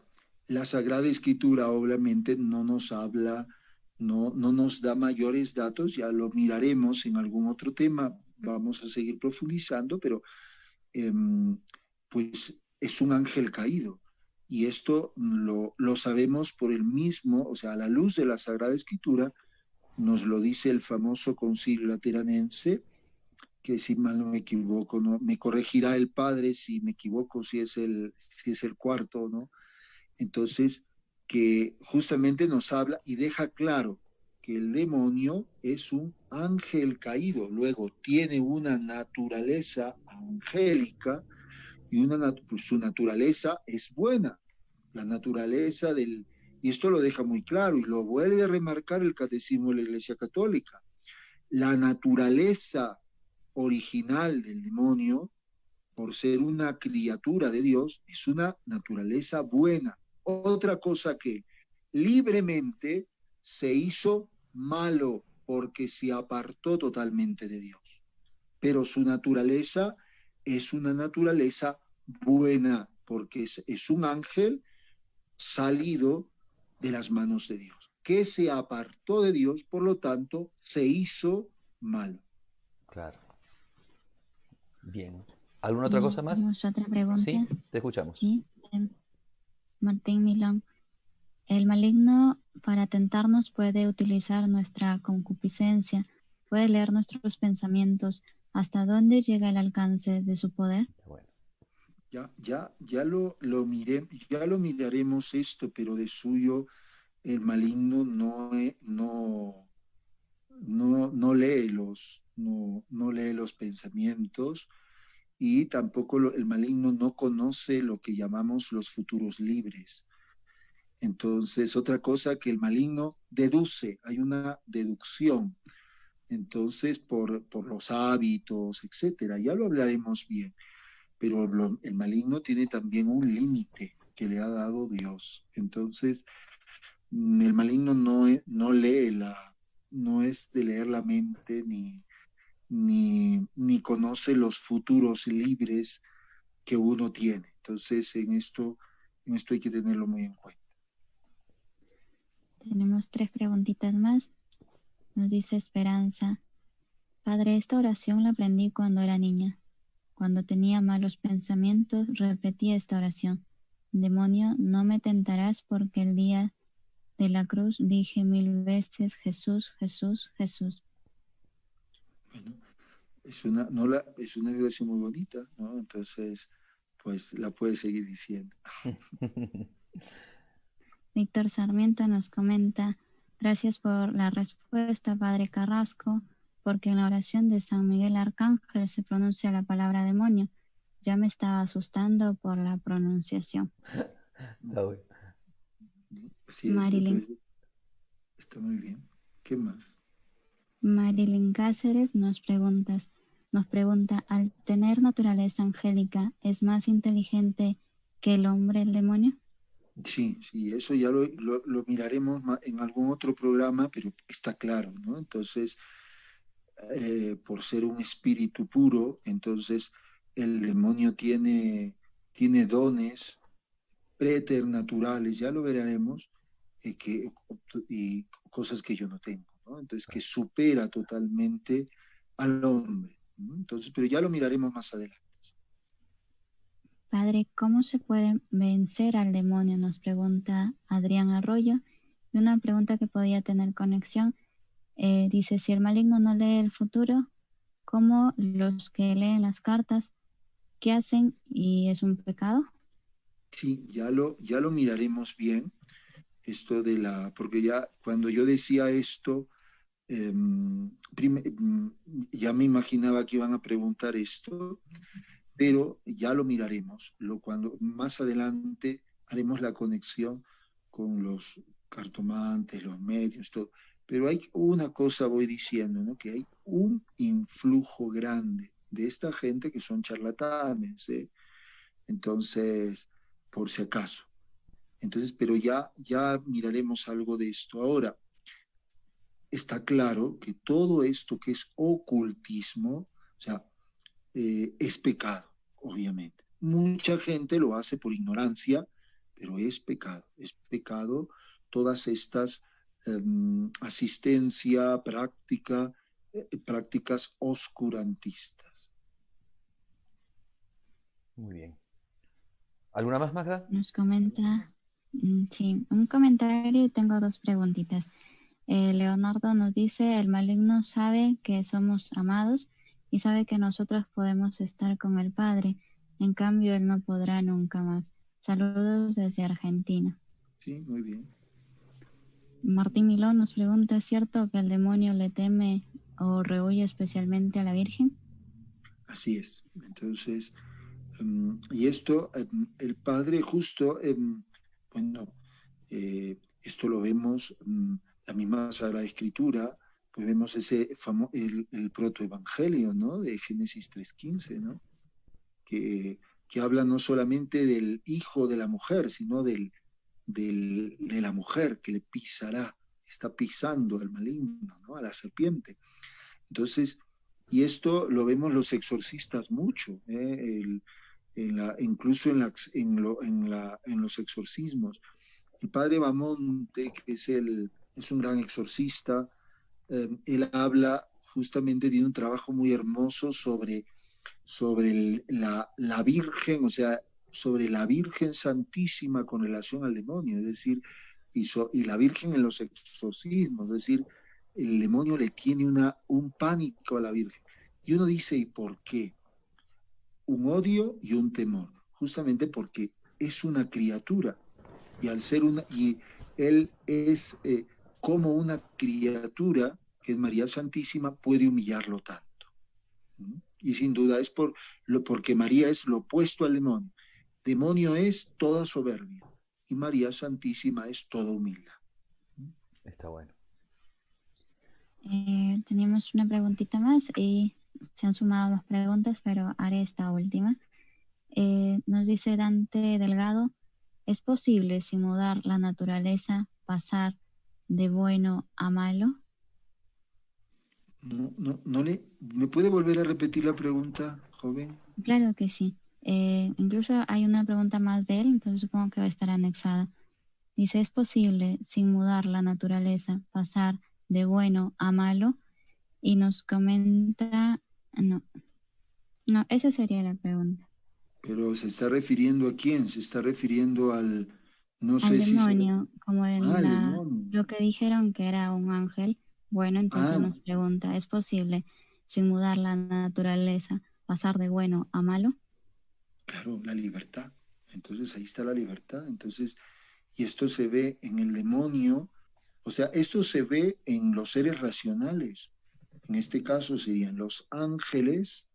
C: la Sagrada Escritura obviamente no nos habla, no nos da mayores datos, ya lo miraremos en algún otro tema, vamos a seguir profundizando, pero pues es un ángel caído. Y esto lo sabemos por el mismo, o sea, a la luz de la Sagrada Escritura, nos lo dice el famoso Concilio Lateranense, que si mal no me equivoco, ¿no? Me corregirá el padre si me equivoco, si es el cuarto, ¿no? Entonces, que justamente nos habla y deja claro que el demonio es un ángel caído, luego tiene una naturaleza angélica y pues su naturaleza es buena, la naturaleza y esto lo deja muy claro y lo vuelve a remarcar el Catecismo de la Iglesia Católica. La naturaleza original del demonio, por ser una criatura de Dios, es una naturaleza buena. Otra cosa que libremente se hizo malo porque se apartó totalmente de Dios. Pero su naturaleza es una naturaleza buena, porque es un ángel salido de las manos de Dios, que se apartó de Dios, por lo tanto, se hizo malo.
B: Claro. Bien. ¿Alguna otra cosa más?
D: Tenemos otra pregunta.
B: Sí, te escuchamos.
D: Sí, Martín Milón. El maligno para tentarnos puede utilizar nuestra concupiscencia, puede leer nuestros pensamientos. ¿Hasta dónde llega el alcance de su poder?
B: Bueno,
C: Ya lo miraremos esto, pero de suyo el maligno no lee no lee los pensamientos, y tampoco el maligno no conoce lo que llamamos los futuros libres. Entonces, otra cosa que el maligno deduce, hay una deducción. Entonces, por los hábitos, etcétera, ya lo hablaremos bien. Pero el maligno tiene también un límite que le ha dado Dios. Entonces, el maligno no lee no es de leer la mente, ni conoce los futuros libres que uno tiene. Entonces, en esto hay que tenerlo muy en cuenta.
D: Tenemos 3 preguntitas más. Nos dice Esperanza. Padre, esta oración la aprendí cuando era niña. Cuando tenía malos pensamientos, repetía esta oración. Demonio, no me tentarás porque el día de la cruz dije 1000 veces Jesús, Jesús, Jesús.
C: Bueno, es una oración muy bonita, ¿no? Entonces, pues la puedes seguir diciendo.
D: Víctor Sarmiento nos comenta, gracias por la respuesta, Padre Carrasco, porque en la oración de San Miguel Arcángel se pronuncia la palabra demonio. Ya me estaba asustando por la pronunciación.
B: está bueno.
C: Sí, entonces, está muy bien. ¿Qué más?
D: Marilyn Cáceres nos pregunta, al tener naturaleza angélica, ¿es más inteligente que el hombre el demonio?
C: Sí, eso ya lo miraremos en algún otro programa, pero está claro, ¿no? Entonces, por ser un espíritu puro, entonces el demonio tiene dones preternaturales, ya lo veremos, y cosas que yo no tengo, ¿no? Entonces, que supera totalmente al hombre, ¿no? Entonces, pero ya lo miraremos más adelante.
D: Padre, ¿cómo se puede vencer al demonio? Nos pregunta Adrián Arroyo. Y una pregunta que podía tener conexión. Dice, si el maligno no lee el futuro, ¿cómo los que leen las cartas, qué hacen y es un pecado?
C: Sí, ya lo miraremos bien, esto porque ya cuando yo decía esto, ya me imaginaba que iban a preguntar esto, pero ya lo miraremos. Cuando más adelante haremos la conexión con los cartomantes, los medios, todo. Pero hay una cosa, voy diciendo, ¿no? Que hay un influjo grande de esta gente que son charlatanes, ¿eh? Entonces, por si acaso. Entonces, pero ya miraremos algo de esto. Ahora, está claro que todo esto que es ocultismo, o sea, es pecado, obviamente. Mucha gente lo hace por ignorancia, pero es pecado. Es pecado todas estas asistencia, prácticas oscurantistas.
B: Muy bien. ¿Alguna más, Magda?
D: Nos comenta, sí, un comentario y tengo 2 preguntitas. Leonardo nos dice, el maligno sabe que somos amados y sabe que nosotros podemos estar con el Padre. En cambio, él no podrá nunca más. Saludos desde Argentina.
C: Sí, muy bien.
D: Martín Milón nos pregunta, ¿es cierto que el demonio le teme o rehuye especialmente a la Virgen?
C: Así es. Entonces, y esto, el Padre justo, bueno, esto lo vemos, la misma Sagrada Escritura, pues vemos el protoevangelio, ¿no? De Génesis 3:15, ¿no? Que habla no solamente del hijo de la mujer, sino de la mujer que le pisará, está pisando al maligno, ¿no? A la serpiente. Entonces, y esto lo vemos los exorcistas mucho, ¿eh? incluso en los exorcismos. El padre Bamonte, que es un gran exorcista, él habla justamente, tiene un trabajo muy hermoso sobre la Virgen, o sea, sobre la Virgen Santísima con relación al demonio, es decir, y la Virgen en los exorcismos, es decir, el demonio le tiene un pánico a la Virgen. Y uno dice, ¿y por qué? Un odio y un temor, justamente porque es una criatura, y al ser y él es como una criatura, que es María Santísima, puede humillarlo tanto. Y sin duda es porque María es lo opuesto al demonio. Demonio es toda soberbia y María Santísima es toda humildad.
B: Está bueno.
D: Teníamos una preguntita más y se han sumado más preguntas, pero haré esta última. Nos dice Dante Delgado, ¿es posible, sin mudar la naturaleza, pasar de bueno a malo?
C: ¿Me puede volver a repetir la pregunta, joven?
D: Claro que sí. Incluso hay una pregunta más de él, entonces supongo que va a estar anexada. Dice, ¿es posible, sin mudar la naturaleza, pasar de bueno a malo? Y nos comenta, no, esa sería la pregunta.
C: Pero ¿se está refiriendo a quién? Se está refiriendo no
D: Al
C: sé si
D: demonio, como
C: al demonio.
D: lo que dijeron que era un ángel. Bueno, entonces nos pregunta, ¿es posible, sin mudar la naturaleza, pasar de bueno a malo?
C: Claro, la libertad. Entonces ahí está la libertad. Entonces, y esto se ve en el demonio, o sea, esto se ve en los seres racionales. En este caso serían los ángeles,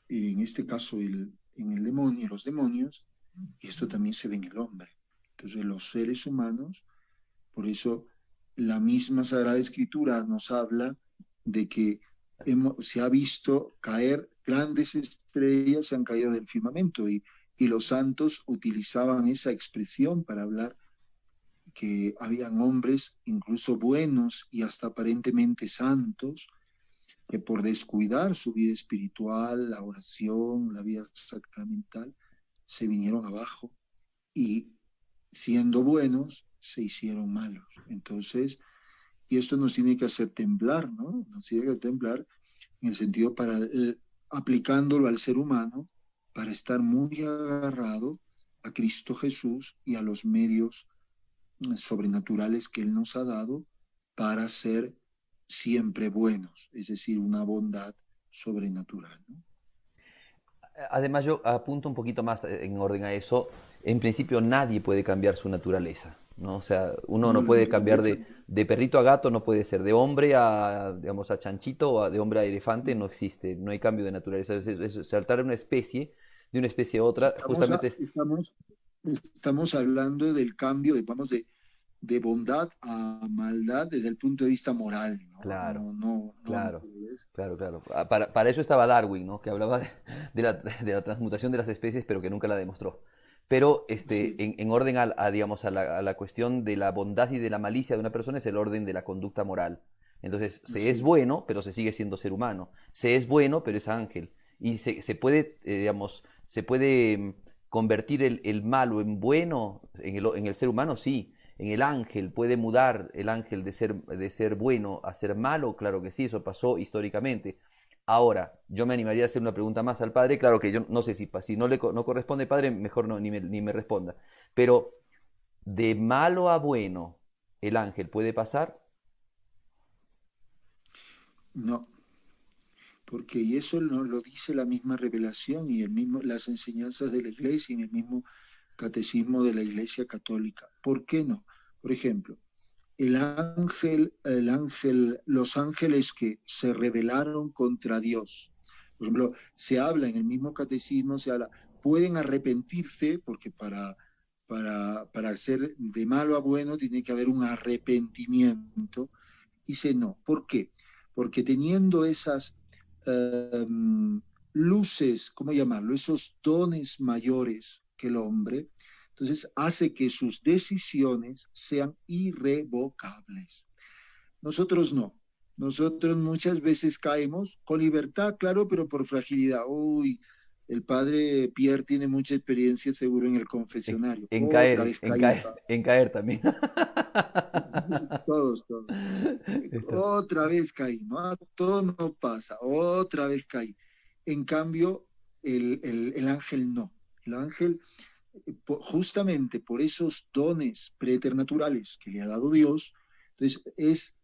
C: y en este caso en el demonio, los demonios, y esto también se ve en el hombre. Entonces los seres humanos, por eso la misma Sagrada Escritura nos habla de que se ha visto caer grandes estrellas, se han caído del firmamento, y los santos utilizaban esa expresión para hablar que habían hombres incluso buenos y hasta aparentemente santos, que por descuidar su vida espiritual, la oración, la vida sacramental, se vinieron abajo y siendo buenos se hicieron malos. Entonces, y esto nos tiene que hacer temblar, ¿no? Nos tiene que temblar en el sentido aplicándolo al ser humano, para estar muy agarrado a Cristo Jesús y a los medios sobrenaturales que Él nos ha dado para ser siempre buenos, es decir, una bondad sobrenatural, ¿no?
B: Además, yo apunto un poquito más en orden a eso. En principio, nadie puede cambiar su naturaleza, ¿no? O sea, uno no puede cambiar de perrito a gato, no puede ser de hombre a, digamos, a chanchito, o de hombre a elefante, no existe, no hay cambio de naturaleza. Es saltar de una especie a otra, justamente
C: Estamos hablando del cambio, de bondad a maldad desde el punto de vista moral, ¿no?
B: Claro,
C: No,
B: claro. Para eso estaba Darwin, ¿no? Que hablaba de la transmutación de las especies, pero que nunca la demostró. Pero
C: Sí.
B: en orden digamos, a la cuestión de la bondad y de la malicia de una persona es el orden de la conducta moral. Entonces, se es bueno, pero se sigue siendo ser humano. Se es bueno, pero es ángel. Y se puede, digamos, convertir el malo en bueno en el ser humano, sí. En el ángel, ¿puede mudar el ángel de ser bueno a ser malo? Claro que sí, eso pasó históricamente. Ahora, yo me animaría a hacer una pregunta más al padre. Claro que yo no sé si no no corresponde, padre, mejor no, ni me responda. Pero, de malo a bueno, ¿el ángel puede pasar?
C: No, porque y eso lo dice la misma revelación y las enseñanzas de la Iglesia y en el mismo catecismo de la Iglesia Católica. ¿Por qué no? Por ejemplo, los ángeles que se rebelaron contra Dios. Por ejemplo, se habla en el mismo catecismo, pueden arrepentirse, porque para ser de malo a bueno tiene que haber un arrepentimiento. Dice no. ¿Por qué? Porque teniendo esas luces, ¿cómo llamarlo? Esos dones mayores que el hombre, entonces hace que sus decisiones sean irrevocables. Nosotros no. Nosotros muchas veces caemos con libertad, claro, pero por fragilidad. Uy, El padre Pierre tiene mucha experiencia seguro en el confesionario.
B: En
C: Otra
B: caer,
C: vez caí.
B: en caer también.
C: Todos.
B: Está.
C: Otra vez caí, ¿no? Todo no pasa, otra vez caí. En cambio, el ángel no. El ángel, justamente por esos dones preternaturales que le ha dado Dios, entonces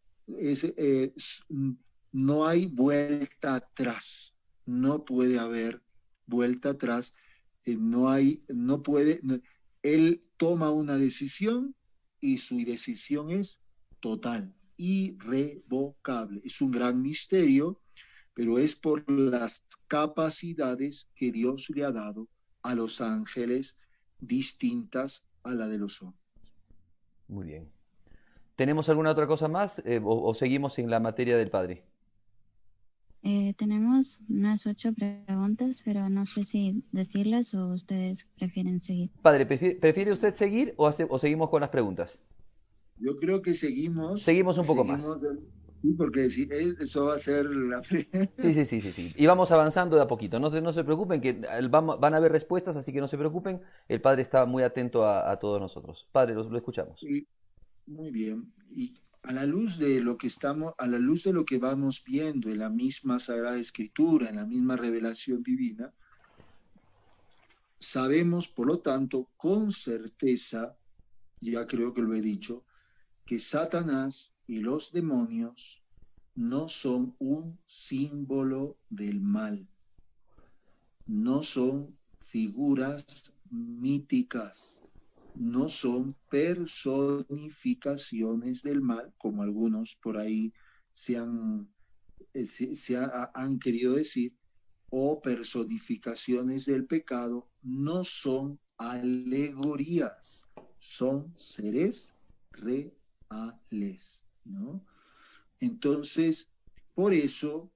C: no hay vuelta atrás. No puede haber vuelta atrás. Él toma una decisión y su decisión es total, irrevocable. Es un gran misterio, pero es por las capacidades que Dios le ha dado a los ángeles distintas a la de los hombres.
B: Muy bien. ¿Tenemos alguna otra cosa más o seguimos en la materia del Padre?
D: Tenemos unas 8 preguntas, pero no sé si decirlas o ustedes prefieren seguir.
B: Padre, ¿prefiere usted seguir o seguimos con las preguntas?
C: Yo creo que seguimos.
B: Seguimos un poco más.
C: Sí, porque eso va a ser la...
B: Sí. Y vamos avanzando de a poquito. No se preocupen, que van a haber respuestas, así que no se preocupen. El Padre está muy atento a todos nosotros. Padre, lo escuchamos.
C: Muy bien. Y a la luz de lo que vamos viendo en la misma Sagrada Escritura, en la misma revelación divina, sabemos, por lo tanto, con certeza, ya creo que lo he dicho, que Satanás y los demonios no son un símbolo del mal, no son figuras míticas, no son personificaciones del mal, como algunos por ahí han querido decir, o personificaciones del pecado, no son alegorías, son seres reales, ¿no? Entonces, por eso,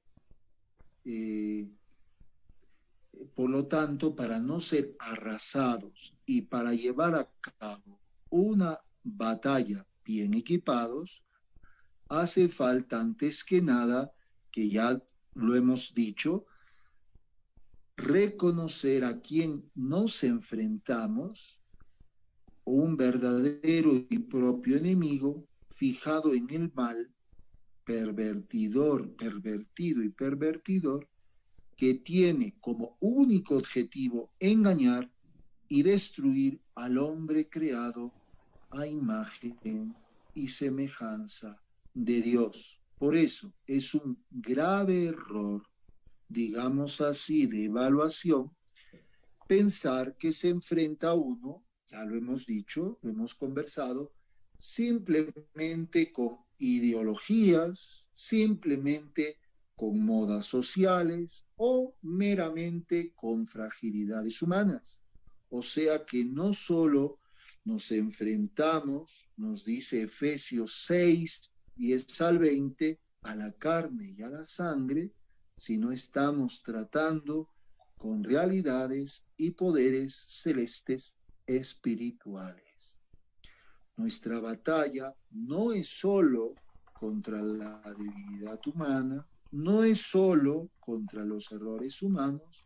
C: por lo tanto, para no ser arrasados y para llevar a cabo una batalla bien equipados, hace falta antes que nada, que ya lo hemos dicho, reconocer a quien nos enfrentamos, un verdadero y propio enemigo fijado en el mal, pervertido y pervertidor, que tiene como único objetivo engañar y destruir al hombre creado a imagen y semejanza de Dios. Por eso es un grave error, digamos así, de evaluación, pensar que se enfrenta a uno, ya lo hemos dicho, lo hemos conversado, simplemente con ideologías, simplemente con modas sociales o meramente con fragilidades humanas. O sea que no solo nos enfrentamos, nos dice Efesios 6, 10 al 20, a la carne y a la sangre, sino estamos tratando con realidades y poderes celestes espirituales. Nuestra batalla no es solo contra la debilidad humana, no es solo contra los errores humanos,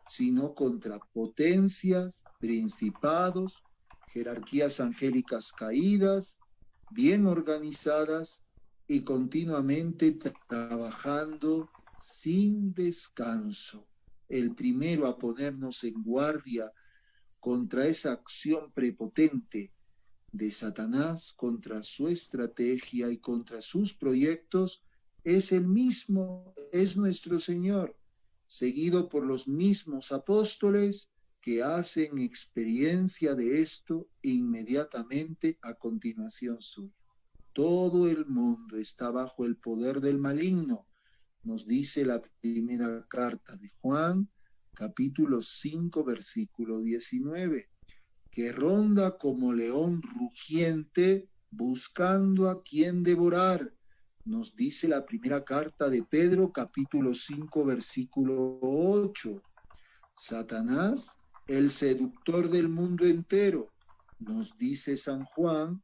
C: sino contra potencias, principados, jerarquías angélicas caídas, bien organizadas y continuamente trabajando sin descanso. El primero a ponernos en guardia contra esa acción prepotente de Satanás, contra su estrategia y contra sus proyectos, es el mismo, es nuestro Señor, seguido por los mismos apóstoles que hacen experiencia de esto inmediatamente a continuación suya. Todo el mundo está bajo el poder del maligno, nos dice la primera carta de Juan, capítulo 5, versículo 19, que ronda como león rugiente buscando a quien devorar. Nos dice la primera carta de Pedro, capítulo 5, versículo 8. Satanás, el seductor del mundo entero, nos dice San Juan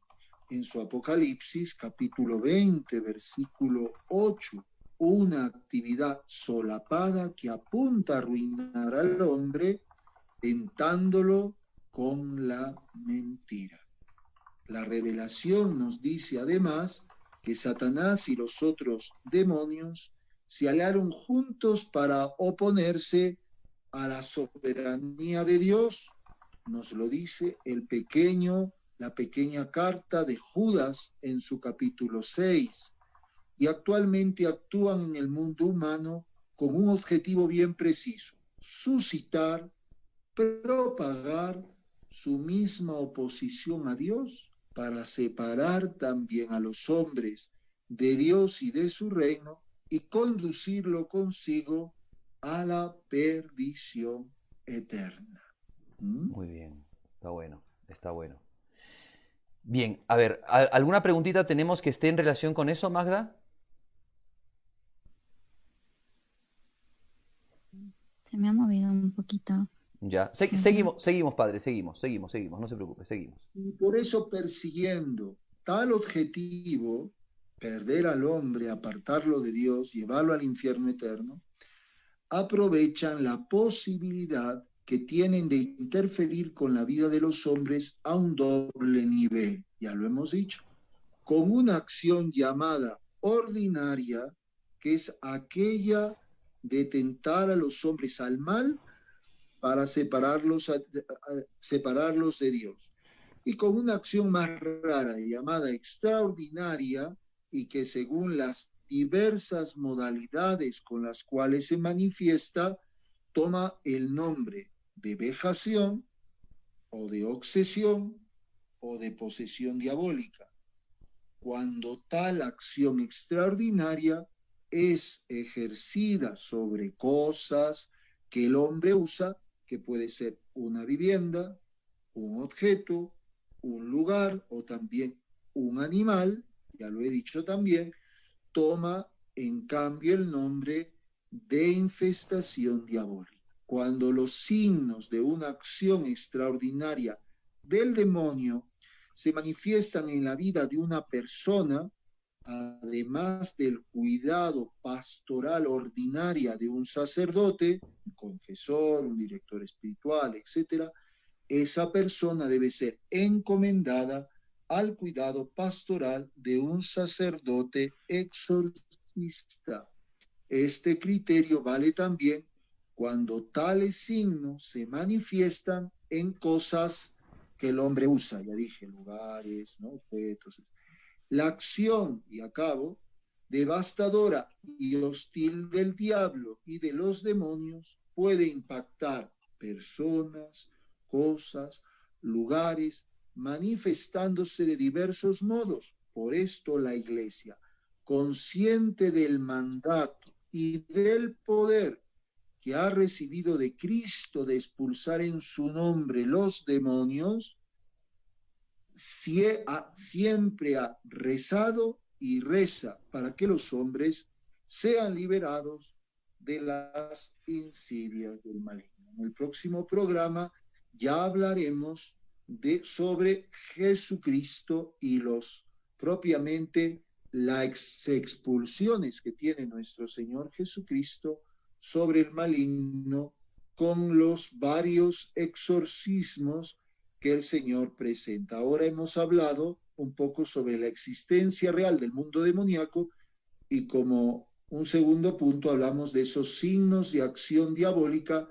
C: en su Apocalipsis, capítulo 20, versículo 8. una actividad solapada que apunta a arruinar al hombre, tentándolo con la mentira. La revelación nos dice además que Satanás y los otros demonios se aliaron juntos para oponerse a la soberanía de Dios. Nos lo dice la pequeña carta de Judas en su capítulo 6. Y actualmente actúan en el mundo humano con un objetivo bien preciso: suscitar, propagar su misma oposición a Dios para separar también a los hombres de Dios y de su reino y conducirlo consigo a la perdición eterna.
B: Muy bien, está bueno, está bueno. Bien, a ver, ¿alguna preguntita tenemos que esté en relación con eso, Magda?
D: Se me ha movido un poquito.
B: Ya,
D: Ujú.
B: seguimos, padre, seguimos, no se preocupe, seguimos.
C: Y por eso, persiguiendo tal objetivo, perder al hombre, apartarlo de Dios, llevarlo al infierno eterno, aprovechan la posibilidad que tienen de interferir con la vida de los hombres a un doble nivel, ya lo hemos dicho, con una acción llamada ordinaria, que es aquella de tentar a los hombres al mal para separarlos de Dios, y con una acción más rara llamada extraordinaria, y que según las diversas modalidades con las cuales se manifiesta, toma el nombre de vejación, o de obsesión, o de posesión diabólica, cuando tal acción extraordinaria es ejercida sobre cosas que el hombre usa, que puede ser una vivienda, un objeto, un lugar o también un animal, ya lo he dicho también, toma en cambio el nombre de infestación diabólica. Cuando los signos de una acción extraordinaria del demonio se manifiestan en la vida de una persona, además del cuidado pastoral ordinaria de un sacerdote, un confesor, un director espiritual, etc., esa persona debe ser encomendada al cuidado pastoral de un sacerdote exorcista. Este criterio vale también cuando tales signos se manifiestan en cosas que el hombre usa, ya dije, lugares, ¿no? Objetos. La acción, y acabo, devastadora y hostil del diablo y de los demonios puede impactar personas, cosas, lugares, manifestándose de diversos modos. Por esto la Iglesia, consciente del mandato y del poder que ha recibido de Cristo de expulsar en su nombre los demonios, siempre ha rezado y reza para que los hombres sean liberados de las insidias del maligno. En el próximo programa ya hablaremos sobre Jesucristo y propiamente las expulsiones que tiene nuestro Señor Jesucristo sobre el maligno, con los varios exorcismos que el Señor presenta. Ahora hemos hablado un poco sobre la existencia real del mundo demoníaco, y como un segundo punto hablamos de esos signos de acción diabólica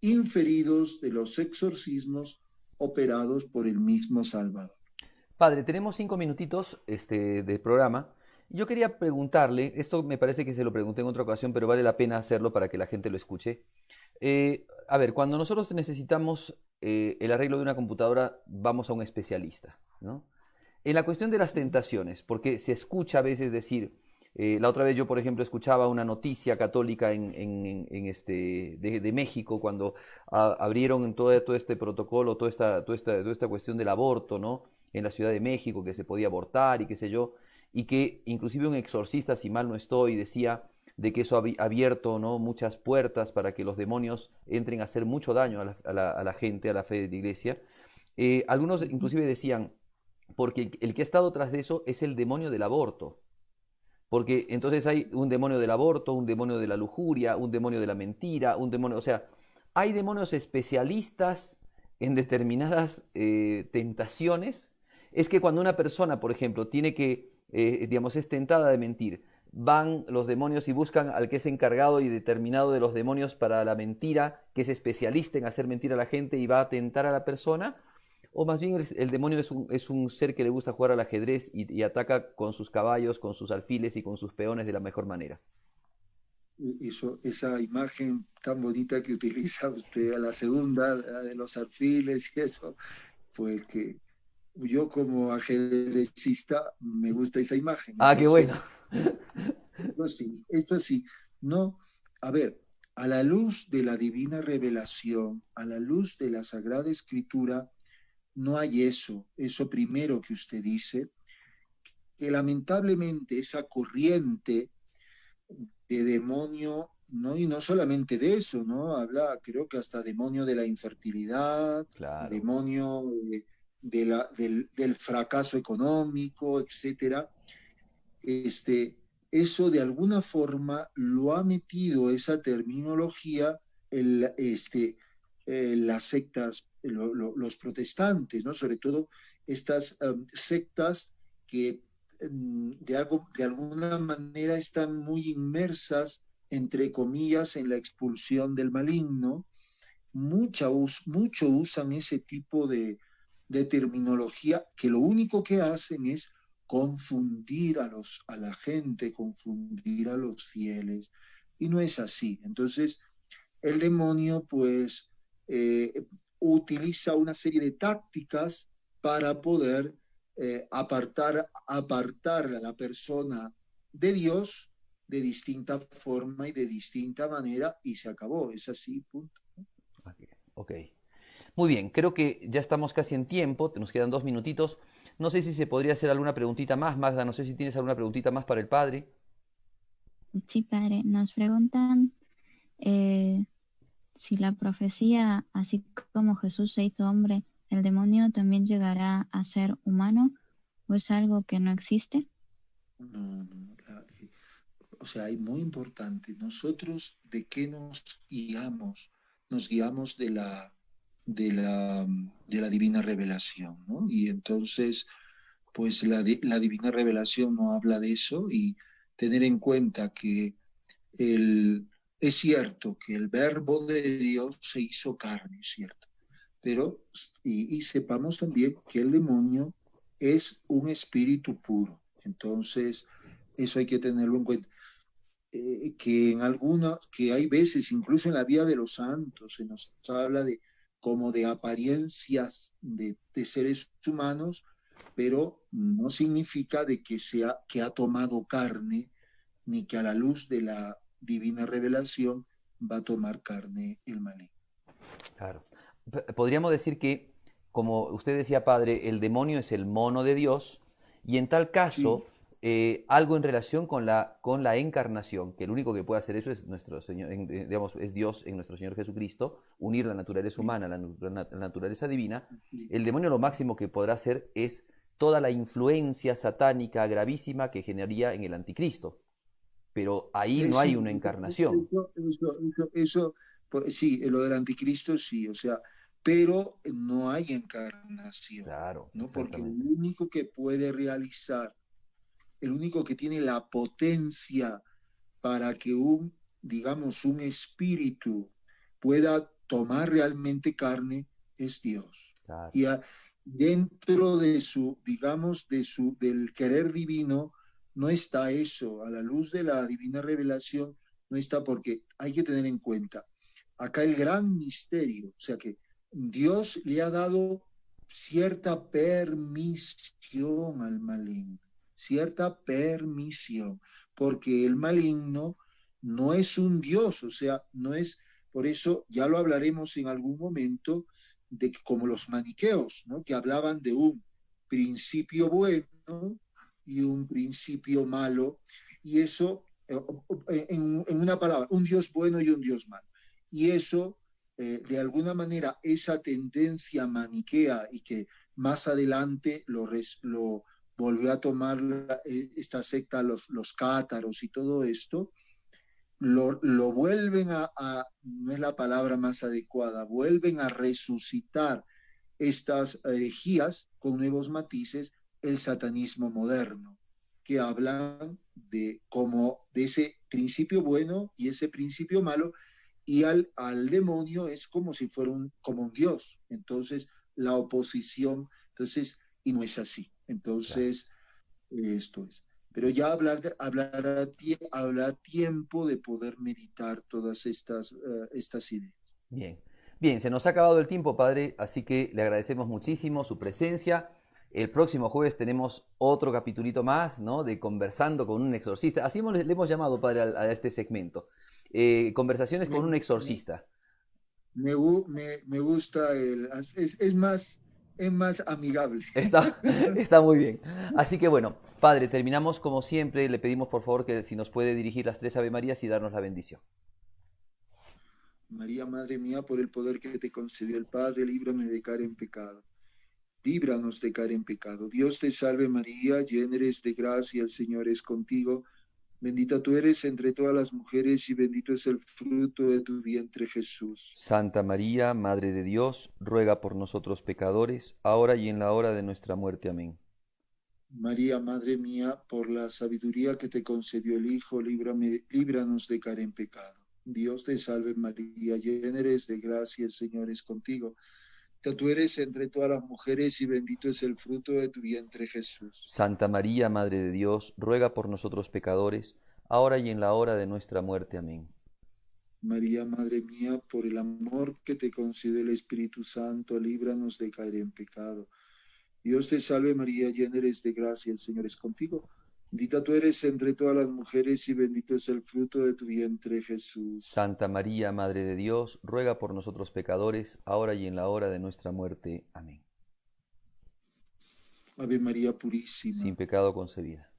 C: inferidos de los exorcismos operados por el mismo Salvador.
B: Padre, tenemos 5 minutitos de programa. Yo quería preguntarle, esto me parece que se lo pregunté en otra ocasión, pero vale la pena hacerlo para que la gente lo escuche. A ver, cuando nosotros necesitamos el arreglo de una computadora, vamos a un especialista, ¿no? En la cuestión de las tentaciones, porque se escucha a veces decir, la otra vez yo, por ejemplo, escuchaba una noticia católica de México, cuando abrieron todo este protocolo, toda esta cuestión del aborto, ¿no? En la Ciudad de México, que se podía abortar y qué sé yo, y que inclusive un exorcista, si mal no estoy, decía de que eso ha abierto, ¿no?, muchas puertas para que los demonios entren a hacer mucho daño a la gente, a la fe de la iglesia. Algunos inclusive decían, porque el que ha estado tras de eso es el demonio del aborto. Porque entonces hay un demonio del aborto, un demonio de la lujuria, un demonio de la mentira, un demonio, o sea, hay demonios especialistas en determinadas tentaciones. Es que cuando una persona, por ejemplo, tiene que, digamos, es tentada de mentir, van los demonios y buscan al que es encargado y determinado de los demonios para la mentira, que es especialista en hacer mentir a la gente y va a tentar a la persona. O más bien el demonio es un ser que le gusta jugar al ajedrez y ataca con sus caballos, con sus alfiles y con sus peones de la mejor manera.
C: Esa imagen tan bonita que utiliza usted a la segunda, la de los alfiles y eso, pues que yo como ajedrecista me gusta esa imagen.
B: Ah, qué bueno.
C: Entonces, esto sí, no, a ver, a la luz de la divina revelación, a la luz de la Sagrada Escritura, no hay eso primero que usted dice, que lamentablemente esa corriente de demonio, ¿no? Y no solamente de eso, ¿no? Habla, creo que hasta demonio de la infertilidad,
B: Claro.
C: demonio del fracaso económico, etcétera. Eso de alguna forma lo ha metido esa terminología las sectas, los protestantes, ¿no? Sobre todo estas sectas que de alguna manera están muy inmersas, entre comillas, en la expulsión del maligno. Mucho usan ese tipo de terminología que lo único que hacen es confundir a la gente, confundir a los fieles. Y no es así. Entonces, el demonio, pues, utiliza una serie de tácticas para poder apartar a la persona de Dios de distinta forma y de distinta manera, y se acabó. Es así, punto.
B: Ok. Muy bien, creo que ya estamos casi en tiempo, nos quedan 2 minutitos. No sé si se podría hacer alguna preguntita más, Magda, no sé si tienes alguna preguntita más para el padre.
D: Sí, padre, nos preguntan si la profecía, así como Jesús se hizo hombre, el demonio también llegará a ser humano, o es algo que no existe.
C: No, o sea, es muy importante. Nosotros, ¿de qué nos guiamos? Nos guiamos de la divina revelación, ¿no? Y entonces, pues la divina revelación no habla de eso, y tener en cuenta que es cierto que el verbo de Dios se hizo carne, es cierto, pero y sepamos también que el demonio es un espíritu puro. Entonces, eso hay que tenerlo en cuenta. Que hay veces, incluso en la vida de los santos, se nos habla de como de apariencias de seres humanos, pero no significa de que ha tomado carne, ni que a la luz de la divina revelación va a tomar carne el maligno.
B: Claro. Podríamos decir que, como usted decía, padre, el demonio es el mono de Dios, y en tal caso, algo en relación con la encarnación, que el único que puede hacer eso es nuestro Señor, digamos, es Dios en nuestro Señor Jesucristo, unir la naturaleza humana a la naturaleza divina. El demonio lo máximo que podrá hacer es toda la influencia satánica gravísima que generaría en el anticristo. Pero ahí no hay una encarnación.
C: Eso, pues, sí, lo del anticristo sí, o sea, pero no hay encarnación,
B: Claro,
C: ¿no? Porque el
B: exactamente.
C: único que puede realizar, el único que tiene la potencia para que digamos, un espíritu pueda tomar realmente carne es Dios.
B: Claro.
C: Y dentro de digamos, del querer divino, no está eso. A la luz de la divina revelación, no está, porque hay que tener en cuenta acá el gran misterio, o sea que Dios le ha dado cierta permisión al maligno, cierta permisión, porque el maligno no es un Dios, o sea, no es, por eso ya lo hablaremos en algún momento, de que como los maniqueos, ¿no? Que hablaban de un principio bueno y un principio malo, y eso, en una palabra, un Dios bueno y un Dios malo. Y eso, de alguna manera, esa tendencia maniquea, y que más adelante lo volvió a tomar esta secta, los cátaros y todo esto, lo vuelven no es la palabra más adecuada, vuelven a resucitar estas herejías con nuevos matices, el satanismo moderno, que hablan de ese principio bueno y ese principio malo, y al demonio es como si fuera como un dios. Entonces, la oposición, y no es así. Entonces, esto es. Pero ya habrá tiempo de poder meditar todas estas ideas.
B: Bien, bien, se nos ha acabado el tiempo, padre, así que le agradecemos muchísimo su presencia. El próximo jueves tenemos otro capitulito más, ¿no? De Conversando con un exorcista. Así le hemos llamado, padre, a este segmento. Conversaciones con un exorcista.
C: Me gusta, es más amigable.
B: Está muy bien. Así que bueno, padre, terminamos como siempre. Le pedimos por favor que si nos puede dirigir las 3 Ave Marías y darnos la bendición.
C: María, Madre mía, por el poder que te concedió el Padre, líbrame de caer en pecado. Líbranos de caer en pecado. Dios te salve María, llena eres de gracia, el Señor es contigo. Bendita tú eres entre todas las mujeres y bendito es el fruto de tu vientre, Jesús.
B: Santa María, Madre de Dios, ruega por nosotros pecadores, ahora y en la hora de nuestra muerte. Amén.
C: María, Madre mía, por la sabiduría que te concedió el Hijo, líbranos de caer en pecado. Dios te salve María, llena eres de gracia, el Señor es contigo. Tú eres entre todas las mujeres y bendito es el fruto de tu vientre, Jesús.
B: Santa María, Madre de Dios, ruega por nosotros pecadores, ahora y en la hora de nuestra muerte. Amén.
C: María, Madre mía, por el amor que te concede el Espíritu Santo, líbranos de caer en pecado. Dios te salve María, llena eres de gracia, el Señor es contigo. Bendita tú eres entre todas las mujeres y bendito es el fruto de tu vientre, Jesús.
B: Santa María, Madre de Dios, ruega por nosotros pecadores, ahora y en la hora de nuestra muerte. Amén.
C: Ave María purísima,
B: sin pecado concebida.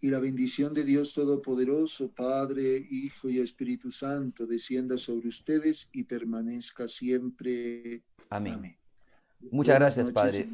C: Y la bendición de Dios Todopoderoso, Padre, Hijo y Espíritu Santo, descienda sobre ustedes y permanezca siempre.
B: Amén.
C: Amén.
B: Muchas
C: Buenas
B: gracias,
C: noches.
B: Padre.